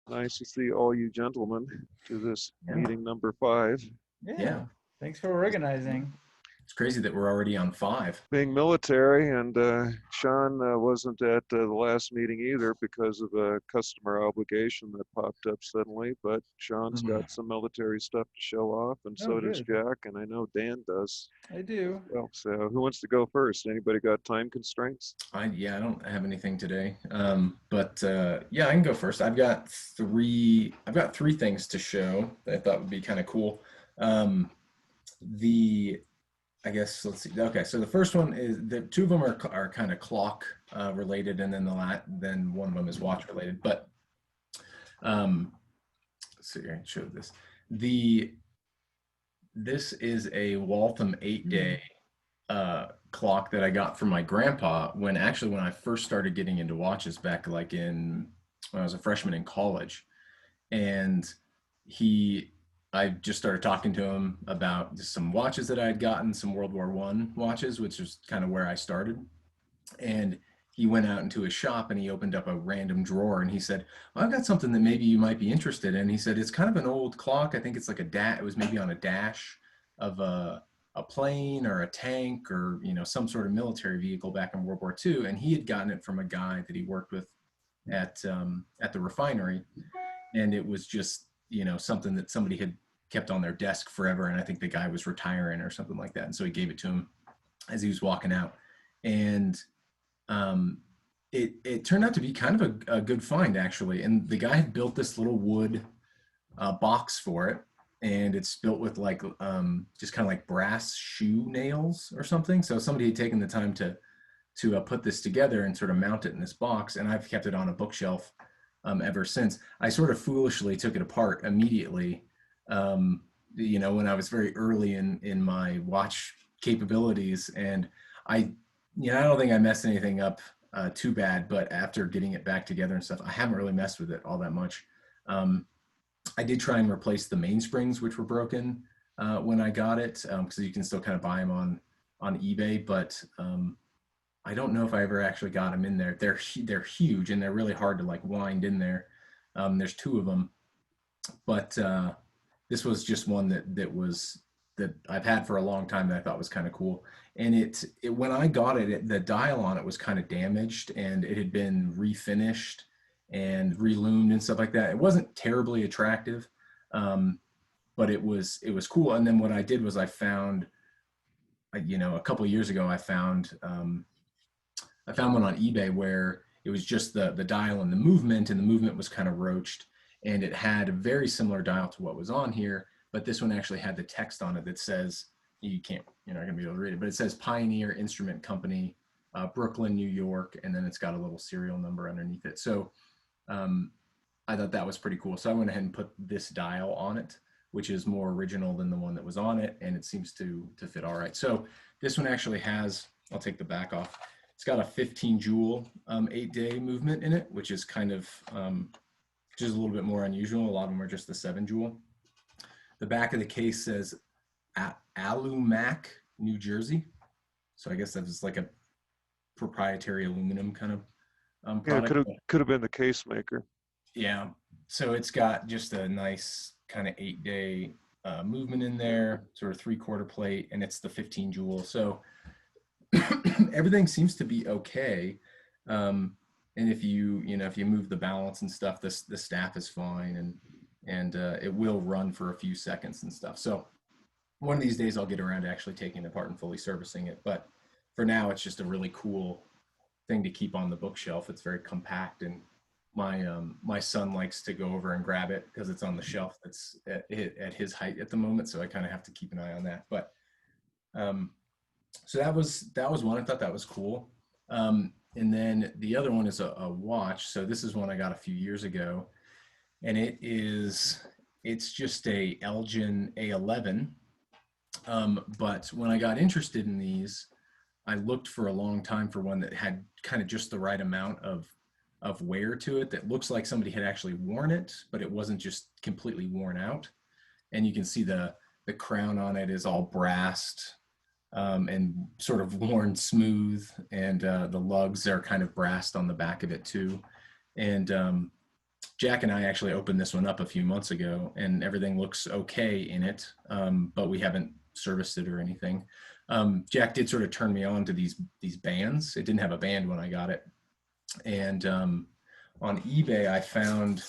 Nice to see all you gentlemen to this Yeah. meeting number 5. Yeah. Yeah. Thanks for organizing. It's crazy that we're already on 5. Being military, and Sean wasn't at the last meeting either because of a customer obligation that popped up suddenly. But Sean's Mhm. got some military stuff to show off, and Oh, so does good. Jack, and I know Dan does. I do. Well, so who wants to go first? Anybody got time constraints? I don't have anything today. But yeah, I can go first. I've got three things to show that I thought would be kind of cool. Um, the I guess let's see. Okay, so the first one is the two of them are kind of clock related, and then then one of them is watch related. But let's see, I showed this. The This is a Waltham 8-day clock that I got from my grandpa when I first started getting into watches back like when I was a freshman in college. And he I just started talking to him about just some watches that I had gotten, some World War I watches, which is kind of where I started. And he went out into his shop and he opened up a random drawer and he said, well, I've got something that maybe you might be interested in. He said, it's kind of an old clock. I think it's like it was maybe on a dash of a plane or a tank or, some sort of military vehicle back in World War II. And he had gotten it from a guy that he worked with at the refinery. And it was just, something that somebody had kept on their desk forever. And I think the guy was retiring or something like that. And so he gave it to him as he was walking out. And it turned out to be kind of a good find actually. And the guy had built this little wood box for it, and it's built with like just kind of like brass shoe nails or something. So somebody had taken the time to put this together and sort of mount it in this box, and I've kept it on a bookshelf ever since. I sort of foolishly took it apart immediately, when I was very early in my watch capabilities, and I don't think I messed anything up too bad, but after getting it back together and stuff, I haven't really messed with it all that much. I did try and replace the mainsprings, which were broken when I got it, because you can still kind of buy them on eBay, but I don't know if I ever actually got them in there. They're huge and they're really hard to like wind in there. There's two of them, but this was just one that I've had for a long time that I thought was kind of cool. And it when I got it, the dial on it was kind of damaged and it had been refinished and reloomed and stuff like that. It wasn't terribly attractive, but it was cool. And then what I did was I found, a couple of years ago, I found one on eBay where it was just the dial and the movement was kind of roached, and it had a very similar dial to what was on here, but this one actually had the text on it that says, you're not gonna be able to read it, but it says Pioneer Instrument Company, Brooklyn, New York, and then it's got a little serial number underneath it. So I thought that was pretty cool. So I went ahead and put this dial on it, which is more original than the one that was on it, and it seems to fit all right. So this one actually has, I'll take the back off, it's got a 15 joule 8-day movement in it, which is kind of just a little bit more unusual. A lot of them are just the 7 joule. The back of the case says Alumac, New Jersey. So I guess that's like a proprietary aluminum kind of Yeah, product. could have been the case maker. Yeah. So it's got just a nice kind of 8-day movement in there, sort of 3/4 plate, and it's the 15 joule. So everything seems to be okay. And if you move the balance and stuff, the staff is fine, and it will run for a few seconds and stuff. So one of these days I'll get around to actually taking it apart and fully servicing it. But for now, it's just a really cool thing to keep on the bookshelf. It's very compact, and my son likes to go over and grab it because it's on the shelf that's at his height at the moment. So I kind of have to keep an eye on that. But so that was one. I thought that was cool. And then the other one is a watch. So this is one I got a few years ago, and it's just a Elgin A11. But when I got interested in these, I looked for a long time for one that had kind of just the right amount of wear to it, that looks like somebody had actually worn it, but it wasn't just completely worn out. And you can see the crown on it is all brassed and sort of worn smooth, and the lugs are kind of brassed on the back of it too. And Jack and I actually opened this one up a few months ago, and everything looks okay in it, but we haven't serviced it or anything. Jack did sort of turn me on to these bands. It didn't have a band when I got it, and on eBay I found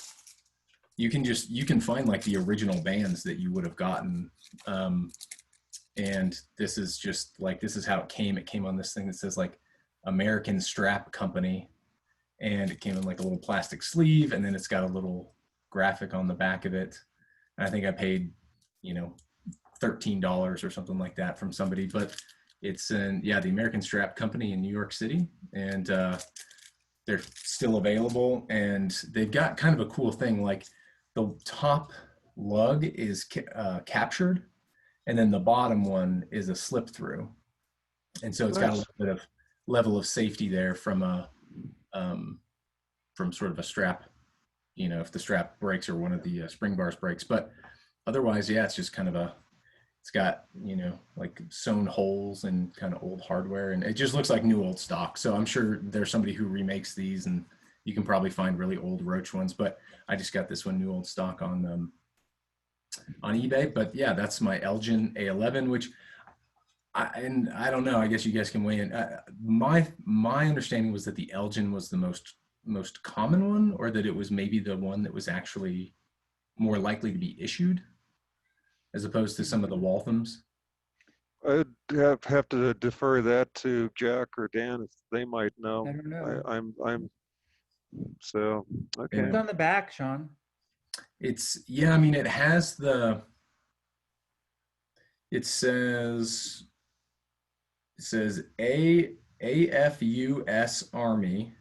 you can find like the original bands that you would have gotten, and this is just like, this is how it came. It came on this thing that says like American Strap Company. And it came in like a little plastic sleeve, and then it's got a little graphic on the back of it. And I think I paid, $13 or something like that from somebody, but it's the American Strap Company in New York City, and they're still available. And they've got kind of a cool thing, like the top lug is captured, and then the bottom one is a slip through. And so it's got a little bit of level of safety there from sort of a strap, if the strap breaks or one of the spring bars breaks. But otherwise, yeah, it's just kind of it's got, like sewn holes and kind of old hardware, and it just looks like new old stock. So I'm sure there's somebody who remakes these, and you can probably find really old Roach ones, but I just got this one new old stock on eBay. But yeah, that's my Elgin A11, which I don't know, I guess you guys can weigh in. My understanding was that the Elgin was the most common one, or that it was maybe the one that was actually more likely to be issued as opposed to some of the Walthams. I'd have to defer that to Jack or Dan if they might know. I don't know. I'm so okay. What's on the back, Sean? It's, yeah, I mean, it has it says AFUS Army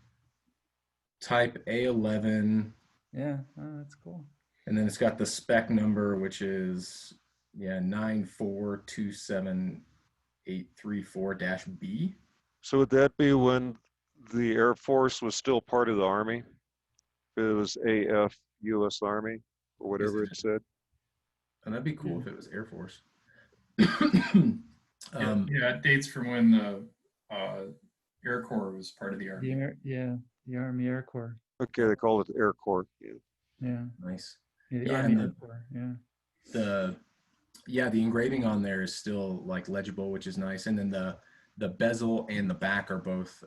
type A11. Yeah, oh, that's cool. And then it's got the spec number, which is 9427834-B. So would that be when the Air Force was still part of the Army? It was AF U.S. Army or whatever it said. And that'd be cool if it was Air Force. It dates from when the Air Corps was part of the Army. The Army Air Corps. Okay, they call it the Air Corps. Yeah. Nice. Yeah, the Army Air Corps. Yeah. The engraving on there is still like legible, which is nice. And then the bezel and the back are both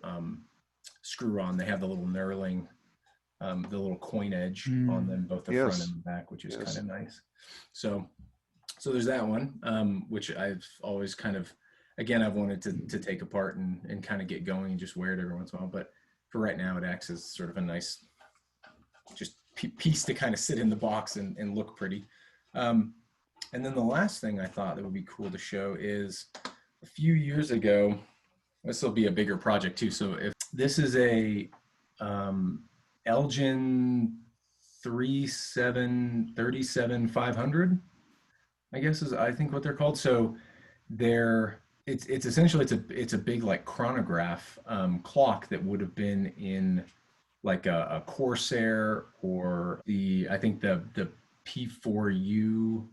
screw on. They have the little knurling, the little coin edge on them, both the front and the back, which is kind of nice. So there's that one, which I've always kind of, again, I've wanted to take apart and kind of get going and just wear it every once in a while. But for right now, it acts as sort of a nice just piece to kind of sit in the box and look pretty. And then the last thing I thought that would be cool to show is a few years ago, this will be a bigger project too. So if this is a Elgin 3737500, I guess is, I think, what they're called. So it's essentially, it's a big like chronograph clock that would have been in like a Corsair, or I think the P4U,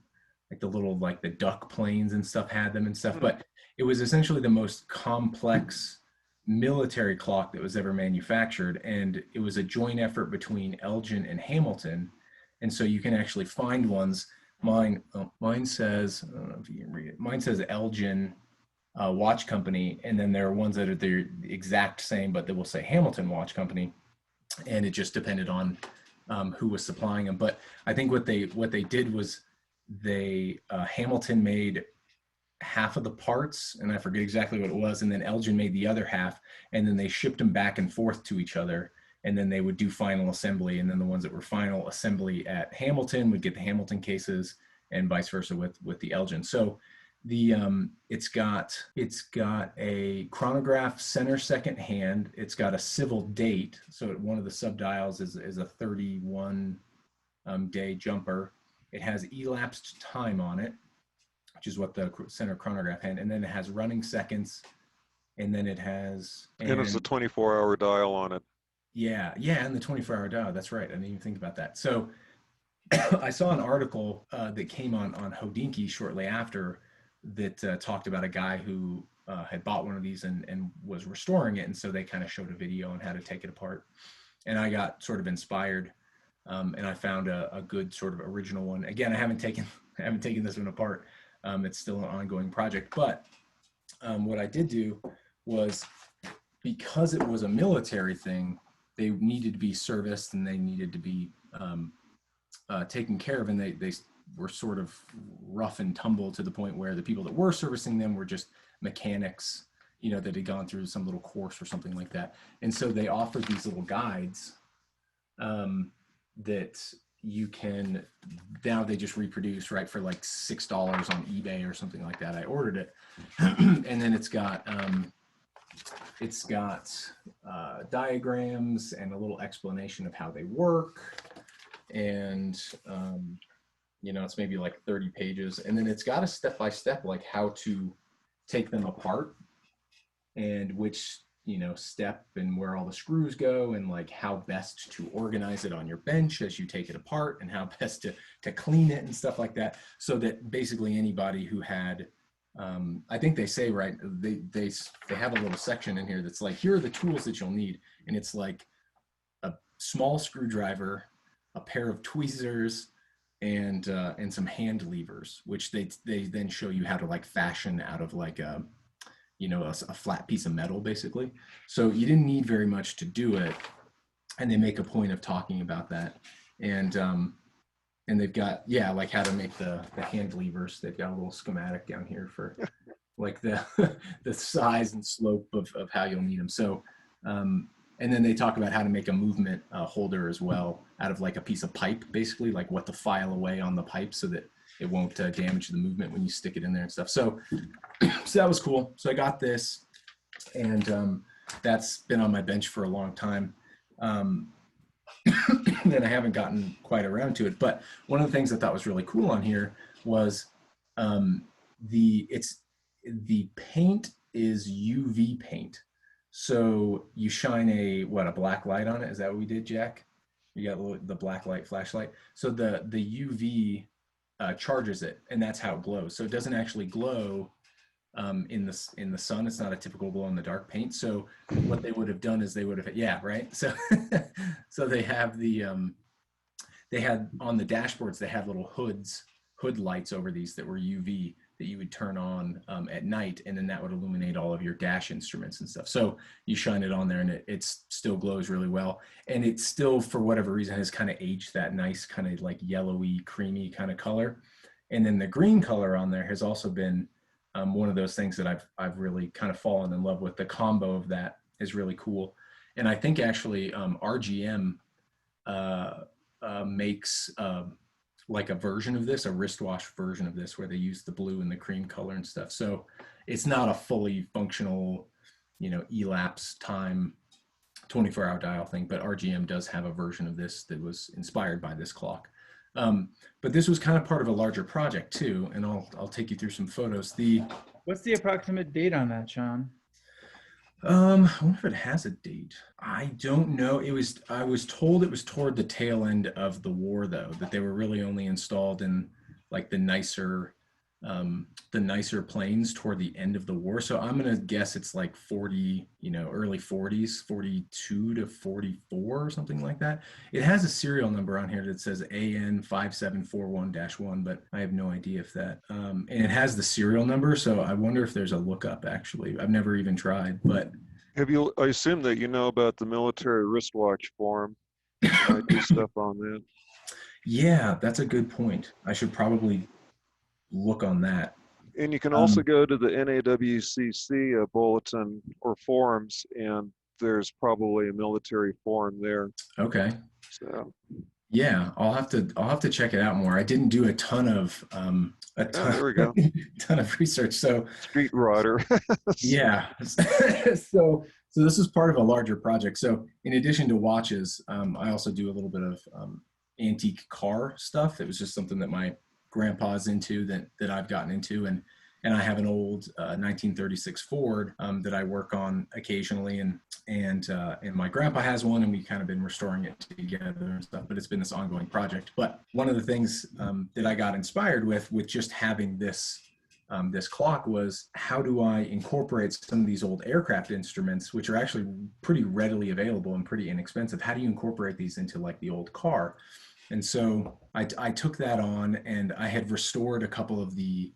like the little, like the duck planes and stuff had them and stuff. But it was essentially the most complex military clock that was ever manufactured. And it was a joint effort between Elgin and Hamilton. And so you can actually find ones. Mine says, I don't know if you can read it. Mine says Elgin Watch Company. And then there are ones that are the exact same, but they will say Hamilton Watch Company. And it just depended on who was supplying them. But I think what they did was Hamilton made half of the parts, and I forget exactly what it was, and then Elgin made the other half, and then they shipped them back and forth to each other, and then they would do final assembly, and then the ones that were final assembly at Hamilton would get the Hamilton cases, and vice versa with the Elgin. So it's got a chronograph center second hand. It's got a civil date. So one of the subdials is a 31 day jumper. It has elapsed time on it, which is what the center chronograph had. And then it has running seconds. And then it has... And it's a 24-hour dial on it. Yeah, and the 24-hour dial. That's right. I didn't even think about that. So I saw an article that came on Hodinkee shortly after that talked about a guy who had bought one of these and was restoring it. And so they kind of showed a video on how to take it apart. And I got sort of inspired And I found a good sort of original one. Again, I haven't taken this one apart. It's still an ongoing project. But what I did do was, because it was a military thing, they needed to be serviced and they needed to be taken care of, and they were sort of rough and tumble to the point where the people that were servicing them were just mechanics, you know, that had gone through some little course or something like that. And so they offered these little guides that you can, now they just reproduce, right, for like $6 on eBay or something like that. I ordered it. And then it's got diagrams and a little explanation of how they work. And, you know, it's maybe like 30 pages. And then it's got a step-by-step, like how to take them apart and which, you know, step and where all the screws go, and like how best to organize it on your bench as you take it apart, and how best to clean it and stuff like that. So that basically anybody who had, I think they say, right, they have a little section in here that's like, here are the tools that you'll need. And it's like a small screwdriver, a pair of tweezers, and some hand levers, which they then show you how to like fashion out of like a, you know, a flat piece of metal, basically. So you didn't need very much to do it. And they make a point of talking about that. And they've got, yeah, like how to make the hand levers. They've got a little schematic down here for like the size and slope of how you'll need them. So, and then they talk about how to make a movement holder as well out of like a piece of pipe, basically, like what to file away on the pipe so that it won't damage the movement when you stick it in there and stuff. So, so that was cool. So I got this, and that's been on my bench for a long time. And I haven't gotten quite around to it. But one of the things I thought was really cool on here was the paint is UV paint. So you shine a black light on it. Is that what we did, Jack? You got the black light flashlight. So the UV charges it, and that's how it glows. So it doesn't actually glow in the sun. It's not a typical glow in the dark paint. So what they would have done is they would have, yeah, right. So so they have they had on the dashboards, they had little hood lights over these that were UV that you would turn on at night, and then that would illuminate all of your dash instruments and stuff. So you shine it on there, and it still glows really well. And it still, for whatever reason, has kind of aged that nice kind of like yellowy, creamy kind of color. And then the green color on there has also been one of those things that I've really kind of fallen in love with. The combo of that is really cool. And I think actually RGM makes like a version of this, a wristwatch version of this, where they use the blue and the cream color and stuff. So it's not a fully functional, you know, elapse time 24-hour dial thing, but RGM does have a version of this that was inspired by this clock. But this was kind of part of a larger project too, and I'll take you through some photos. What's the approximate date on that, Sean? I wonder if it has a date. I don't know. I was told it was toward the tail end of the war, though, that they were really only installed in like the nicer planes toward the end of the war. So I'm going to guess it's like 40, you know, early 40s, 42 to 44 or something like that. It has a serial number on here that says AN5741-1, but I have no idea if that, and it has the serial number. So I wonder if there's a lookup, actually. I've never even tried, but. I assume that you know about the military wristwatch forum. You might do stuff on that. Yeah, that's a good point. I should probably look on that. And you can also go to the NAWCC bulletin or forums, and there's probably a military forum there. Okay. So yeah, I'll have to check it out more. I didn't do a ton of there we go. ton of research. So street rodder. Yeah. So this is part of a larger project. So in addition to watches, I also do a little bit of antique car stuff. It was just something that my grandpa's into that I've gotten into, and I have an old 1936 Ford that I work on occasionally, and my grandpa has one, and we kind of been restoring it together and stuff. But it's been this ongoing project. But one of the things that I got inspired with just having this this clock was, how do I incorporate some of these old aircraft instruments, which are actually pretty readily available and pretty inexpensive? How do you incorporate these into like the old car? And so I took that on, and I had restored a couple of the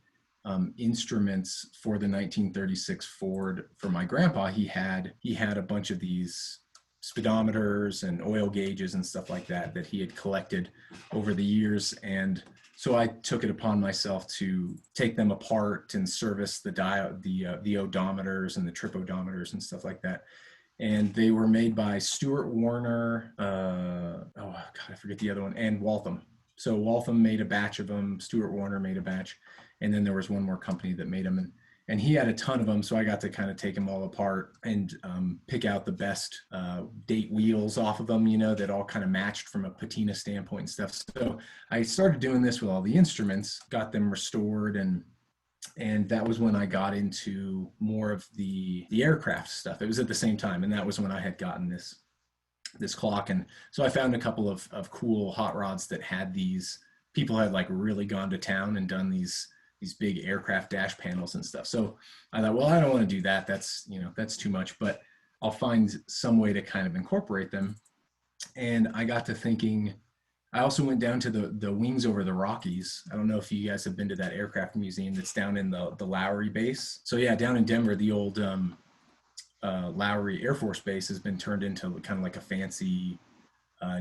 instruments for the 1936 Ford for my grandpa. He had a bunch of these speedometers and oil gauges and stuff like that he had collected over the years. And so I took it upon myself to take them apart and service the odometers and the trip odometers and stuff like that. And they were made by Stuart Warner, I forget the other one, and Waltham. So Waltham made a batch of them, Stuart Warner made a batch, and then there was one more company that made them. And he had a ton of them, so I got to kind of take them all apart and pick out the best date wheels off of them, that all kind of matched from a patina standpoint and stuff. So I started doing this with all the instruments, got them restored, and that was when I got into more of the aircraft stuff. It was at the same time, and that was when I had gotten this clock. And so I found a couple of cool hot rods that had these. People had like really gone to town and done these big aircraft dash panels and stuff. So I thought, well, I don't want to do that. That's too much, but I'll find some way to kind of incorporate them. And I got to thinking, I also went down to the Wings Over the Rockies. I don't know if you guys have been to that aircraft museum that's down in the Lowry base. So yeah, down in Denver, the old Lowry Air Force Base has been turned into kind of like a fancy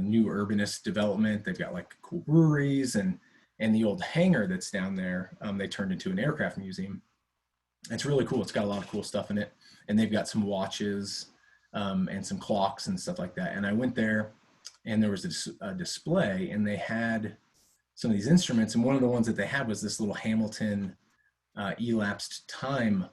new urbanist development. They've got like cool breweries, and the old hangar that's down there, they turned into an aircraft museum. It's really cool. It's got a lot of cool stuff in it. And they've got some watches and some clocks and stuff like that. And I went there, and there was a display, and they had some of these instruments. And one of the ones that they had was this little Hamilton elapsed time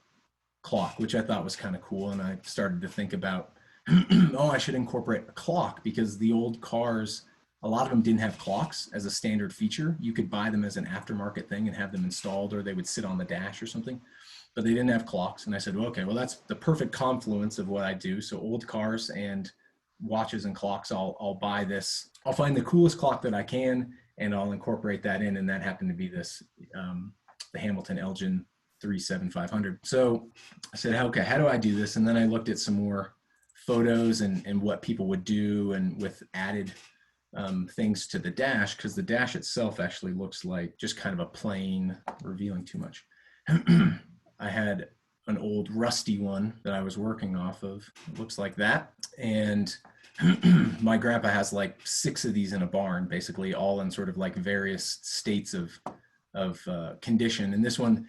clock, which I thought was kind of cool. And I started to think about, I should incorporate a clock, because the old cars, a lot of them didn't have clocks as a standard feature. You could buy them as an aftermarket thing and have them installed, or they would sit on the dash or something, but they didn't have clocks. And I said, well, okay, well, that's the perfect confluence of what I do. So old cars and watches and clocks, I'll buy this. I'll find the coolest clock that I can, and I'll incorporate that in. And that happened to be this, the Hamilton Elgin 37500. So I said, okay, how do I do this? And then I looked at some more photos and what people would do, and with added things to the dash, because the dash itself actually looks like just kind of a plain, revealing too much. I had an old rusty one that I was working off of. It looks like that. And my grandpa has like 6 of these in a barn, basically all in sort of like various states of condition. And this one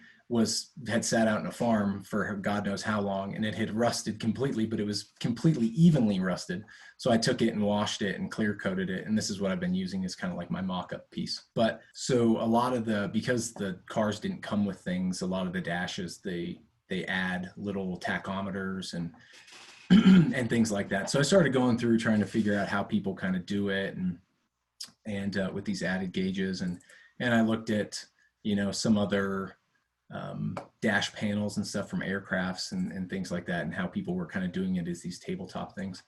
had sat out in a farm for God knows how long, and it had rusted completely, but it was completely evenly rusted. So I took it and washed it and clear coated it. And this is what I've been using as kind of like my mock-up piece. But so a lot of because the cars didn't come with things, a lot of the dashes, they add little tachometers and and things like that. So I started going through trying to figure out how people kind of do it, and with these added gauges, and I looked at, some other dash panels and stuff from aircrafts and things like that, and how people were kind of doing it as these tabletop things.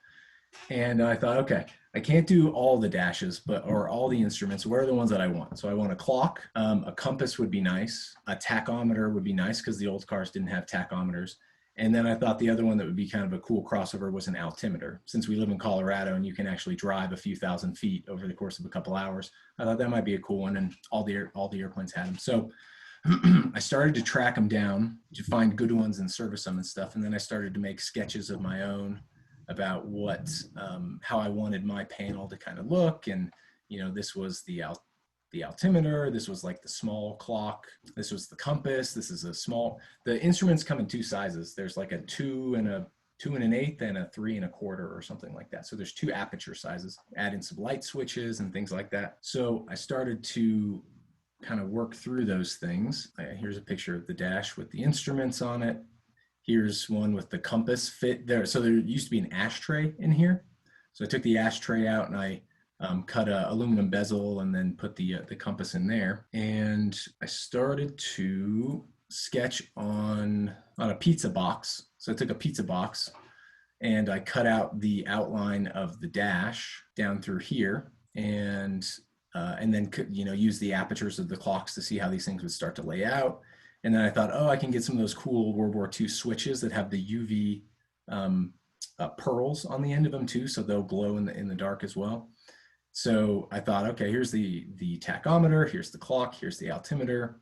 And I thought, okay, I can't do all the dashes, or all the instruments. What are the ones that I want? So I want a clock, a compass would be nice, a tachometer would be nice, because the old cars didn't have tachometers. And then I thought the other one that would be kind of a cool crossover was an altimeter. Since we live in Colorado and you can actually drive a few thousand feet over the course of a couple hours, I thought that might be a cool one, and all the airplanes had them. So I started to track them down to find good ones and service them and stuff. And then I started to make sketches of my own about how I wanted my panel to kind of look. And, this was the altimeter, this was like the small clock, this was the compass, this is the instruments come in 2 sizes. There's like a 2 and a 2 1/8 and a 3 1/4 or something like that. So there's 2 aperture sizes, add in some light switches and things like that. So I started to kind of work through those things. Here's a picture of the dash with the instruments on it. Here's one with the compass fit there. So there used to be an ashtray in here. So I took the ashtray out, and I cut a aluminum bezel, and then put the compass in there. And I started to sketch on a pizza box. So I took a pizza box, and I cut out the outline of the dash down through here, and then use the apertures of the clocks to see how these things would start to lay out. And then I thought, oh, I can get some of those cool World War II switches that have the UV pearls on the end of them too, so they'll glow in the dark as well. So I thought, okay, here's the tachometer, here's the clock, here's the altimeter.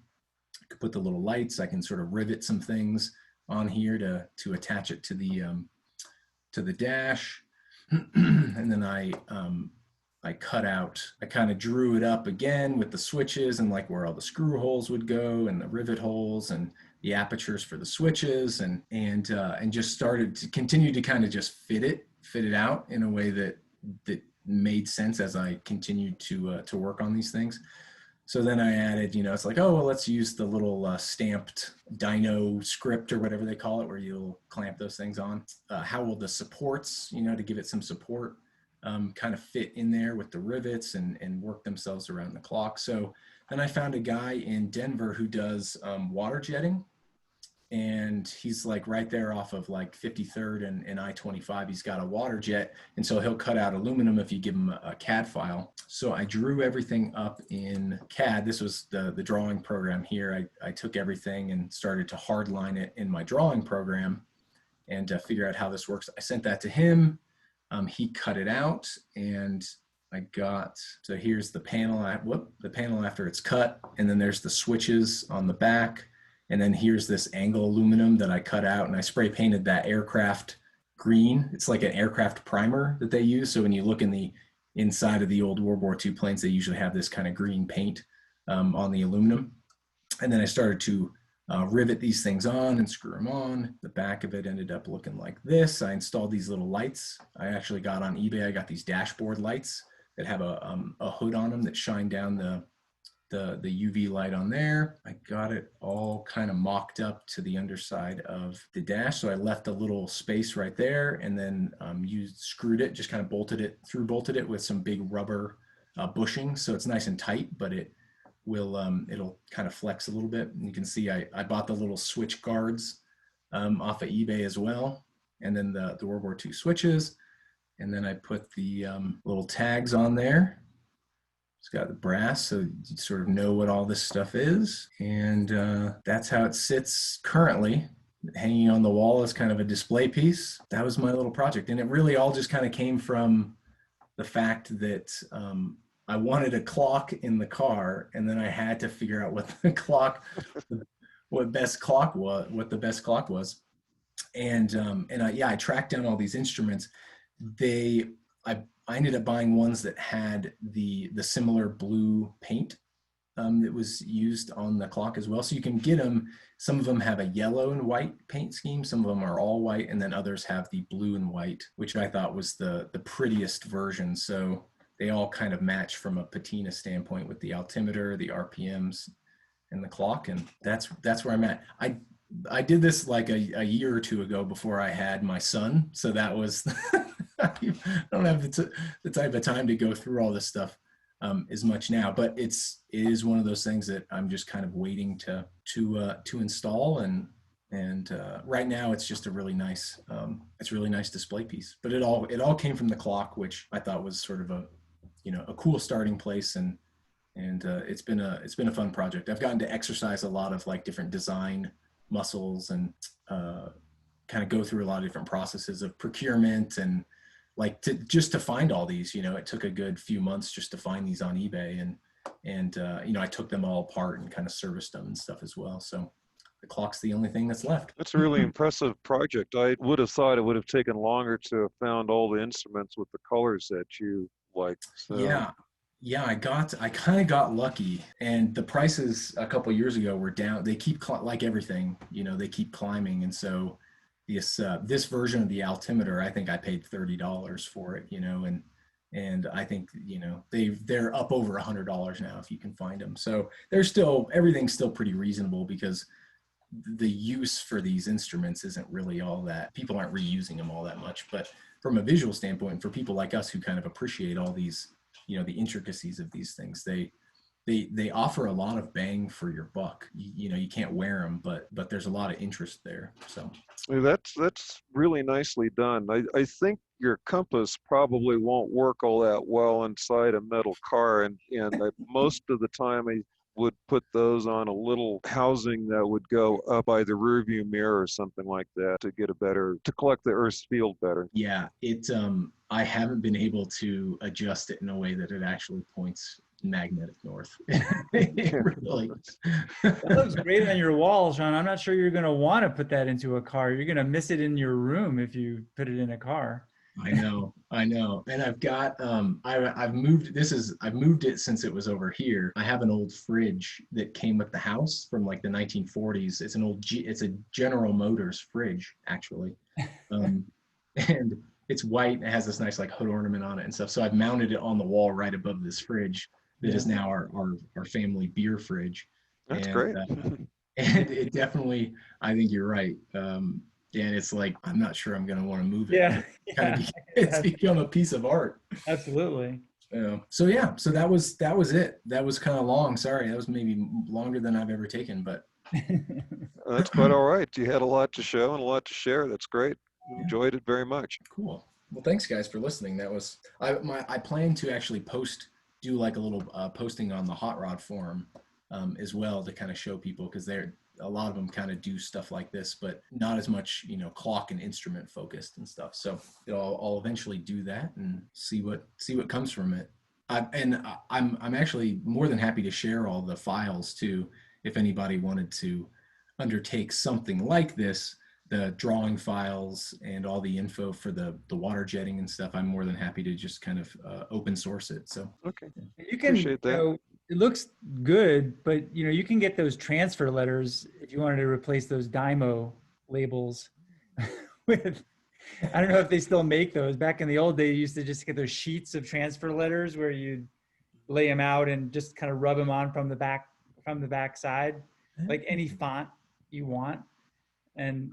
I could put the little lights. I can sort of rivet some things on here to attach it to the dash. And then I kind of drew it up again with the switches and like where all the screw holes would go and the rivet holes and the apertures for the switches and just started to continue to kind of just fit it out in a way that made sense as I continued to work on these things. So then I added, it's like, oh, well, let's use the little stamped dyno script or whatever they call it, where you'll clamp those things on. How will the supports, to give it some support, kind of fit in there with the rivets and work themselves around the clock. So then I found a guy in Denver who does water jetting. And he's like right there off of like 53rd and I-25. He's got a water jet. And so he'll cut out aluminum if you give him a CAD file. So I drew everything up in CAD. This was the drawing program here. I took everything and started to hardline it in my drawing program and figure out how this works. I sent that to him. He cut it out and so here's the panel, the panel after it's cut. And then there's the switches on the back. And then here's this angle aluminum that I cut out and I spray painted that aircraft green. It's like an aircraft primer that they use. So when you look in the inside of the old World War II planes, they usually have this kind of green paint on the aluminum. And then I started to rivet these things on and screw them on. The back of it ended up looking like this. I installed these little lights. I actually got on eBay, I got these dashboard lights that have a hood on them that shine down the UV light on there. I got it all kind of mocked up to the underside of the dash. So I left a little space right there and then screwed it, just kind of bolted it with some big rubber bushing. So it's nice and tight, but it'll kind of flex a little bit. And you can see I bought the little switch guards off of eBay as well. And then the World War II switches. And then I put the little tags on there. It's got the brass, so you sort of know what all this stuff is. And that's how it sits currently, hanging on the wall as kind of a display piece. That was my little project. And it really all just kind of came from the fact that I wanted a clock in the car, and then I had to figure out what the best clock was. And I tracked down all these instruments. I ended up buying ones that had the similar blue paint that was used on the clock as well. So you can get them. Some of them have a yellow and white paint scheme. Some of them are all white, and then others have the blue and white, which I thought was the prettiest version. So they all kind of match from a patina standpoint with the altimeter, the RPMs, and the clock. And that's where I'm at. I did this like a year or two ago before I had my son. So that was, I don't have the type of time to go through all this stuff as much now, but it is one of those things that I'm just kind of waiting to install. And right now it's just a really nice display piece, but it all came from the clock, which I thought was sort of a cool starting place. And it's been a fun project. I've gotten to exercise a lot of like different design muscles and kind of go through a lot of different processes of procurement and like to find all these. It took a good few months just to find these on eBay, and I took them all apart and kind of serviced them and stuff as well. So the clock's the only thing that's left. That's a really impressive project. I would have thought it would have taken longer to have found all the instruments with the colors that you like. So. Yeah, I kind of got lucky, and the prices a couple of years ago were down. They keep like everything, they keep climbing. And so this version of the altimeter, I think I paid $30 for it, and I think, they're up over $100 now if you can find them. So everything's still pretty reasonable because the use for these instruments isn't really all that. People aren't reusing them all that much, but from a visual standpoint, for people like us who kind of appreciate all these, the intricacies of these things, they offer a lot of bang for your buck. You can't wear them, but there's a lot of interest there. So that's really nicely done. I think your compass probably won't work all that well inside a metal car, and most of the time would put those on a little housing that would go up by the rearview mirror or something like that to get to collect the Earth's field better. Yeah, I haven't been able to adjust it in a way that it actually points magnetic north. It really. That looks great on your wall, Sean. I'm not sure you're going to want to put that into a car. You're going to miss it in your room if you put it in a car. I know. And I've got I've moved it since it was over here. I have an old fridge that came with the house from like the 1940s. It's a General Motors fridge, actually. And it's white and it has this nice like hood ornament on it and stuff. So I've mounted it on the wall right above this fridge that is now our family beer fridge. That's and, great. And it definitely, I think you're right. And it's like, I'm not sure I'm going to want to move it. Yeah. It's become a piece of art. Absolutely. So that was it. That was kind of long. Sorry. That was maybe longer than I've ever taken, but. That's quite all right. You had a lot to show and a lot to share. That's great. Enjoyed it very much. Cool. Well, thanks guys for listening. That was, I plan to actually do like a little posting on the Hot Rod forum as well to kind of show people, because a lot of them kind of do stuff like this, but not as much, clock and instrument focused and stuff. So I'll eventually do that and see what comes from it. I'm actually more than happy to share all the files too, if anybody wanted to undertake something like this, the drawing files and all the info for the water jetting and stuff. I'm more than happy to just kind of open source it. So okay, you can, appreciate that. It looks good, but you can get those transfer letters if you wanted to replace those Dymo labels with. I don't know if they still make those. Back in the old days, you used to just get those sheets of transfer letters where you'd lay them out and just kind of rub them on from the back side, like any font you want, and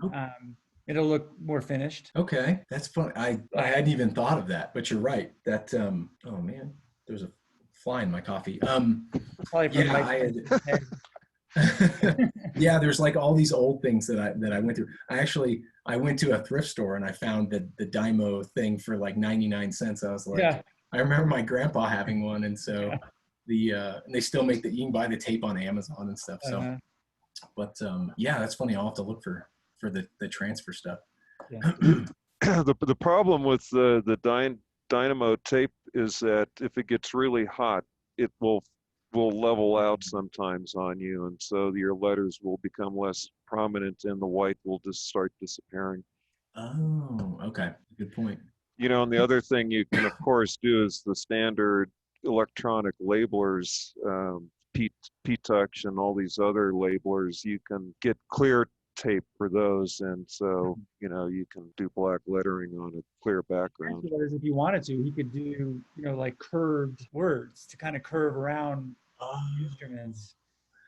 it'll look more finished. Okay, that's funny. I hadn't even thought of that, but you're right. That oh man, there's a fly in my coffee. Probably from yeah, there's like all these old things that I went through. I went to a thrift store and I found the Dymo thing for like 99 cents. I was like, Yeah. I remember my grandpa having one, and so and they still make you can buy the tape on Amazon and stuff. So, but yeah, that's funny. I'll have to look for the transfer stuff. Yeah. The problem with the dynamo tape is that if it gets really hot, it will level out sometimes on you, and so your letters will become less prominent and the white will just start disappearing. Oh, okay. Good point. And the other thing you can of course do is the standard electronic labelers, P-Touch and all these other labelers. You can get clear tape for those, and so you can do black lettering on a clear background. If you wanted to, he could do like curved words to kind of curve around instruments.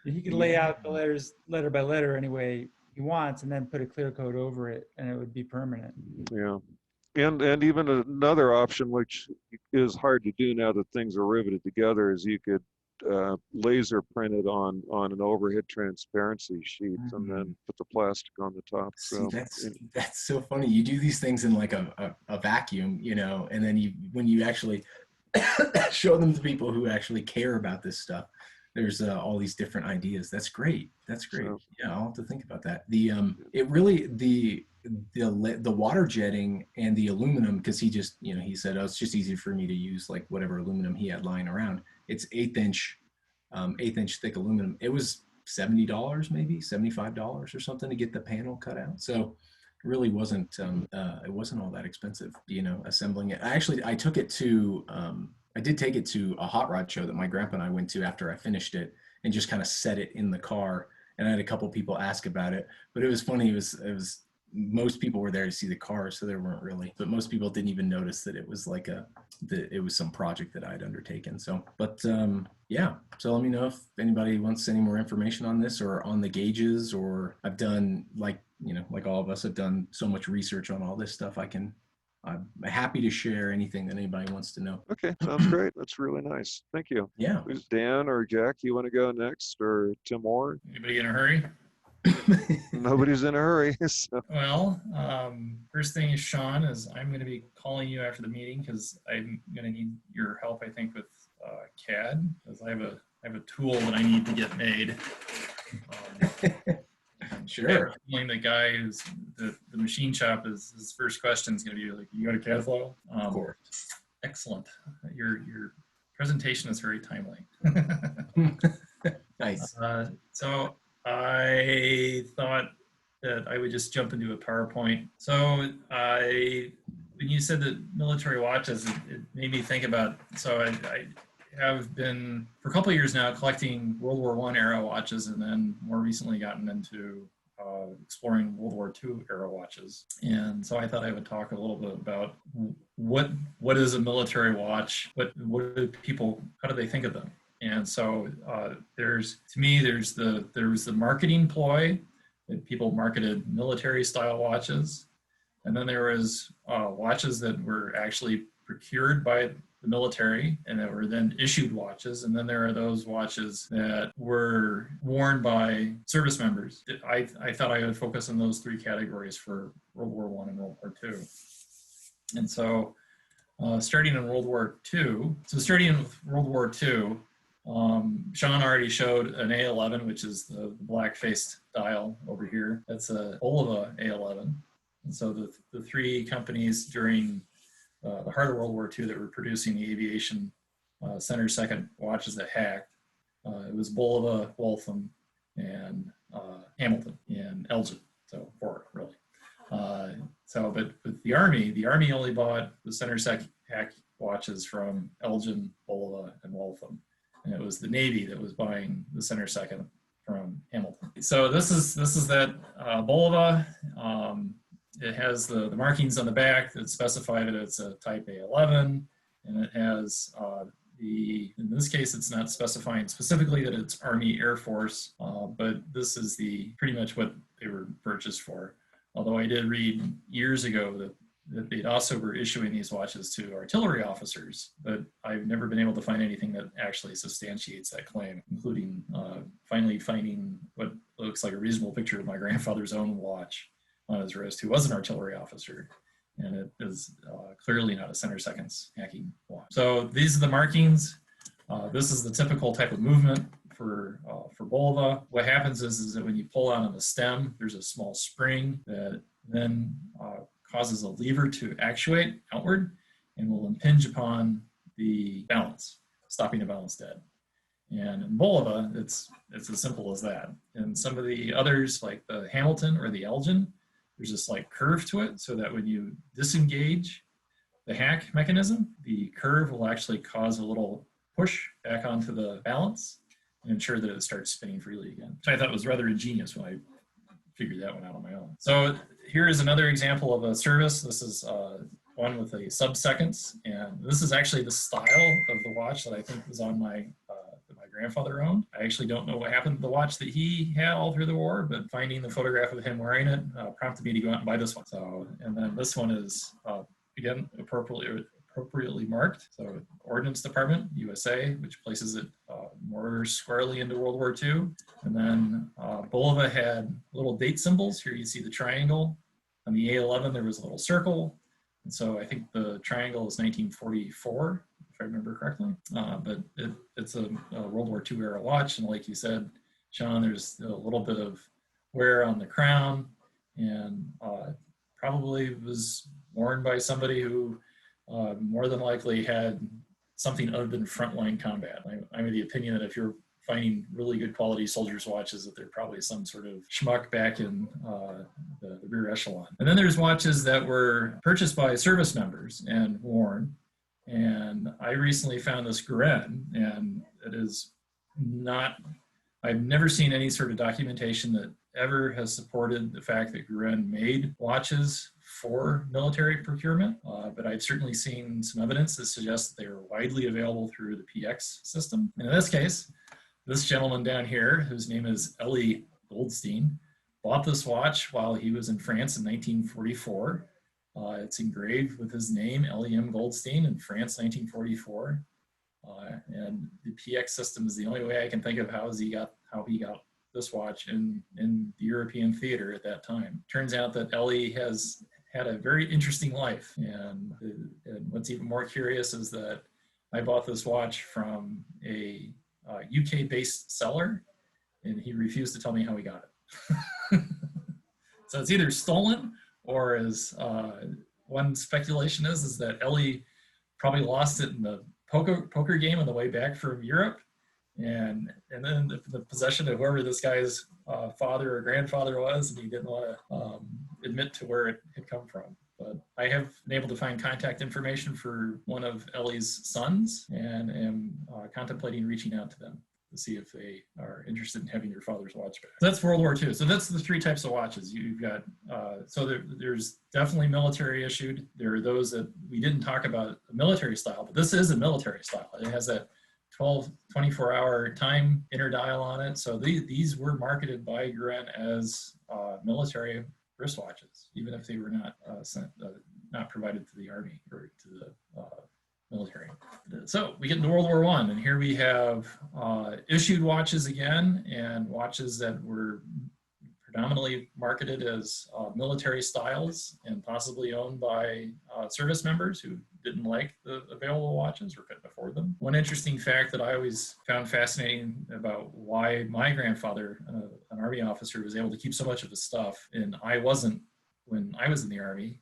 He could lay out the letters letter by letter any way he wants, and then put a clear coat over it, and it would be permanent. Yeah, and even another option, which is hard to do now that things are riveted together, is you could laser print it on an overhead transparency sheet and then put the plastic on the top. So that's so funny. You do these things in like a vacuum, and then when you actually show them to people who actually care about this stuff, there's all these different ideas. That's great. So, yeah, I'll have to think about that. The water jetting and the aluminum, because he just he said, oh, it's just easier for me to use like whatever aluminum he had lying around. It's 1/8 inch thick aluminum. It was $70, maybe $75 or something to get the panel cut out. So it really wasn't it wasn't all that expensive, assembling it. I took it to I did take it to a hot rod show that my grandpa and I went to after I finished it, and just kind of set it in the car. And I had a couple people ask about it, but it was funny. It was most people were there to see the car, so there weren't really, but most people didn't even notice that it was like it was some project that I'd undertaken. So, but yeah, so let me know if anybody wants any more information on this or on the gauges, or I've done like all of us have done so much research on all this stuff. I'm happy to share anything that anybody wants to know. Okay, sounds great. That's really nice. Thank you. Yeah. Dan or Jack, you want to go next, or Tim Moore? Anybody in a hurry? Nobody's in a hurry. So, Well, first thing is, Sean, is I'm going to be calling you after the meeting because I'm going to need your help, I think, with CAD, because I have a tool that I need to get made. Sure. Feeling the guy who's the machine shop is his first question is going to be like, "You got a CAD file?" Of course. Excellent. Your presentation is very timely. Nice. So I thought that I would just jump into a PowerPoint. So when you said that military watches, it made me think about, so I have been for a couple of years now collecting World War I era watches, and then more recently gotten into exploring World War II era watches. And so I thought I would talk a little bit about what is a military watch? What do people, how do they think of them? And so there was the marketing ploy that people marketed military style watches. And then there was watches that were actually procured by the military and that were then issued watches. And then there are those watches that were worn by service members. I thought I would focus on those three categories for World War I and World War II. And so starting in World War II, Sean already showed an A11, which is the black-faced dial over here. That's a Bulova A11. And so the three companies during the heart of World War II that were producing the aviation center second watches that hacked, it was Bulova, Waltham, and Hamilton, and Elgin. So four, really. But with the Army only bought the center second hack watches from Elgin, Bulova, and Waltham. And it was the Navy that was buying the center second from Hamilton. So this is that Bulova. It has the markings on the back that specify that it's a Type A11, and it has in this case, it's not specifying specifically that it's Army Air Force, but this is pretty much what they were purchased for. Although I did read years ago that they also were issuing these watches to artillery officers, but I've never been able to find anything that actually substantiates that claim, including finally finding what looks like a reasonable picture of my grandfather's own watch on his wrist, who was an artillery officer, and it is clearly not a center seconds hacking watch. So these are the markings. This is the typical type of movement for Bulova. What happens is that when you pull out on the stem, there's a small spring that then causes a lever to actuate outward and will impinge upon the balance, stopping the balance dead. And in Bulova, it's as simple as that. And some of the others, like the Hamilton or the Elgin, there's a slight curve to it, so that when you disengage the hack mechanism, the curve will actually cause a little push back onto the balance and ensure that it starts spinning freely again, which I thought was rather ingenious when I figured that one out on my own. So here is another example of a service. This is one with a sub-seconds, and this is actually the style of the watch that I think was on my grandfather owned. I actually don't know what happened to the watch that he had all through the war, but finding the photograph of him wearing it prompted me to go out and buy this one. So, and then this one is again appropriately marked. So Ordnance Department, USA, which places it more squarely into World War II. And then Bulova had little date symbols. Here you see the triangle. On the A11, there was a little circle. And so I think the triangle is 1944. I remember correctly, but it's a World War II era watch, and like you said, Sean, there's a little bit of wear on the crown, and probably was worn by somebody who more than likely had something other than frontline combat. I'm of the opinion that if you're finding really good quality soldiers' watches, that they're probably some sort of schmuck back in the rear echelon. And then there's watches that were purchased by service members and worn. And I recently found this Guerin, and it is not, I've never seen any sort of documentation that ever has supported the fact that Guerin made watches for military procurement, but I've certainly seen some evidence that suggests that they are widely available through the PX system. And in this case, this gentleman down here, whose name is Elie Goldstein, bought this watch while he was in France in 1944. It's engraved with his name, L.E.M. Goldstein, in France, 1944. And the PX system is the only way I can think of how he got this watch in the European theater at that time. Turns out that Ellie has had a very interesting life. And what's even more curious is that I bought this watch from a UK-based seller, and he refused to tell me how he got it. So it's either stolen, or as one speculation is that Ellie probably lost it in the poker game on the way back from Europe, and then the possession of whoever this guy's father or grandfather was, and he didn't want to admit to where it had come from. But I have been able to find contact information for one of Ellie's sons, and am contemplating reaching out to them to see if they are interested in having their father's watch back. That's World War II. So that's the three types of watches. You've got, there's definitely military issued. There are those that we didn't talk about, a military style, but this is a military style. It has that 24-hour time interdial on it. So these were marketed by Guerin as military wristwatches, even if they were not not provided to the Army or to the military. So we get into World War I, and here we have issued watches again, and watches that were predominantly marketed as military styles and possibly owned by service members who didn't like the available watches or couldn't afford them. One interesting fact that I always found fascinating about why my grandfather, an Army officer, was able to keep so much of his stuff, and I wasn't when I was in the Army,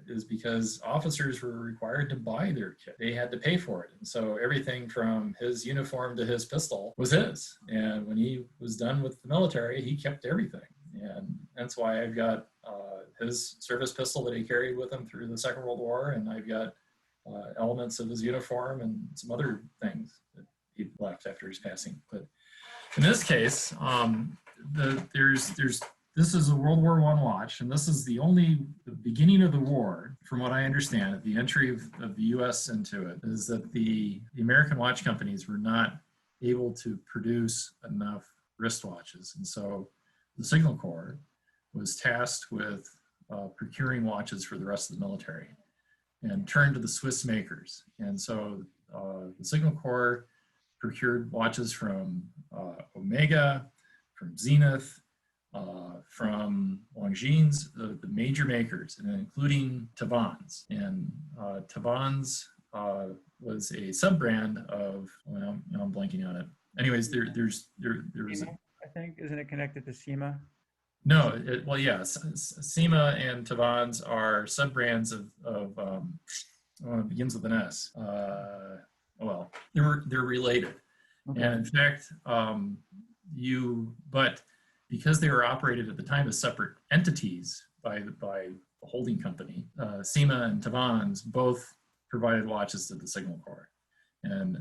is because officers were required to buy their kit. They had to pay for it. And so everything from his uniform to his pistol was his. And when he was done with the military, he kept everything. And that's why I've got his service pistol that he carried with him through the Second World War, and I've got elements of his uniform and some other things that he left after his passing. But in this case, this is a World War I watch, and this is the beginning of the war, from what I understand, at the entry of the U.S. into it, is that the American watch companies were not able to produce enough wristwatches. And so the Signal Corps was tasked with procuring watches for the rest of the military and turned to the Swiss makers. And so the Signal Corps procured watches from Omega, from Zenith, from Longines, the major makers, and including Tavan's. And Tavan's was a sub-brand of, well, I'm blanking on it. Anyways, there was I think, isn't it connected to SEMA? No, well, yeah, SEMA and Tavan's are sub-brands of it begins with an S. Well, they're related. Okay. And in fact, but because they were operated at the time as separate entities by the holding company, SEMA and Tavan's both provided watches to the Signal Corps. And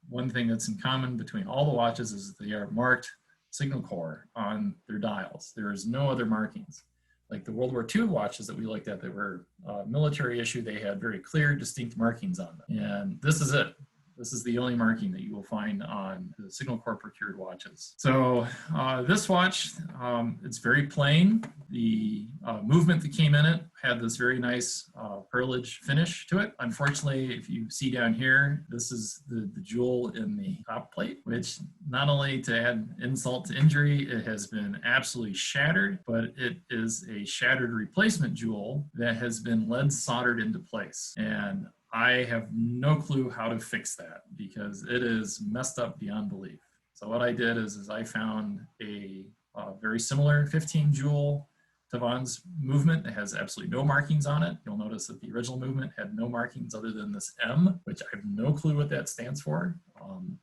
one thing that's in common between all the watches is that they are marked Signal Corps on their dials. There is no other markings. Like the World War II watches that we looked at that were military issue, they had very clear, distinct markings on them. And this is it. This is the only marking that you will find on the Signal Corps procured watches. So this watch, it's very plain. The movement that came in it had this very nice pearlage finish to it. Unfortunately, if you see down here, this is the jewel in the top plate, which not only to add insult to injury, it has been absolutely shattered, but it is a shattered replacement jewel that has been lead soldered into place. And I have no clue how to fix that because it is messed up beyond belief. So what I did is I found a very similar 15 jewel Tavan's movement that has absolutely no markings on it. You'll notice that the original movement had no markings other than this M, which I have no clue what that stands for.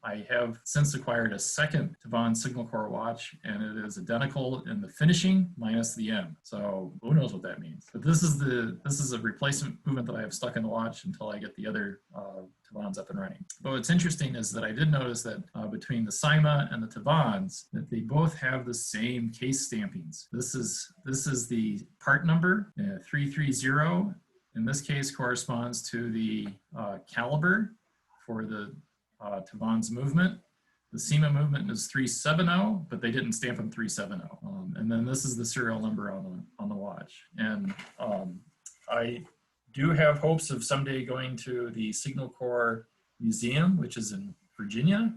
I have since acquired a second Tavan Signal Corps watch, and it is identical in the finishing minus the M. So who knows what that means? But this is a replacement movement that I have stuck in the watch until I get the other Tavans up and running. But what's interesting is that I did notice that between the SIMA and the Tavans, that they both have the same case stampings. This is the part number 330. In this case, corresponds to the caliber for the Tavan's movement. The SEMA movement is 370, but they didn't stamp them 370. And then this is the serial number on the watch. And I do have hopes of someday going to the Signal Corps Museum, which is in Virginia,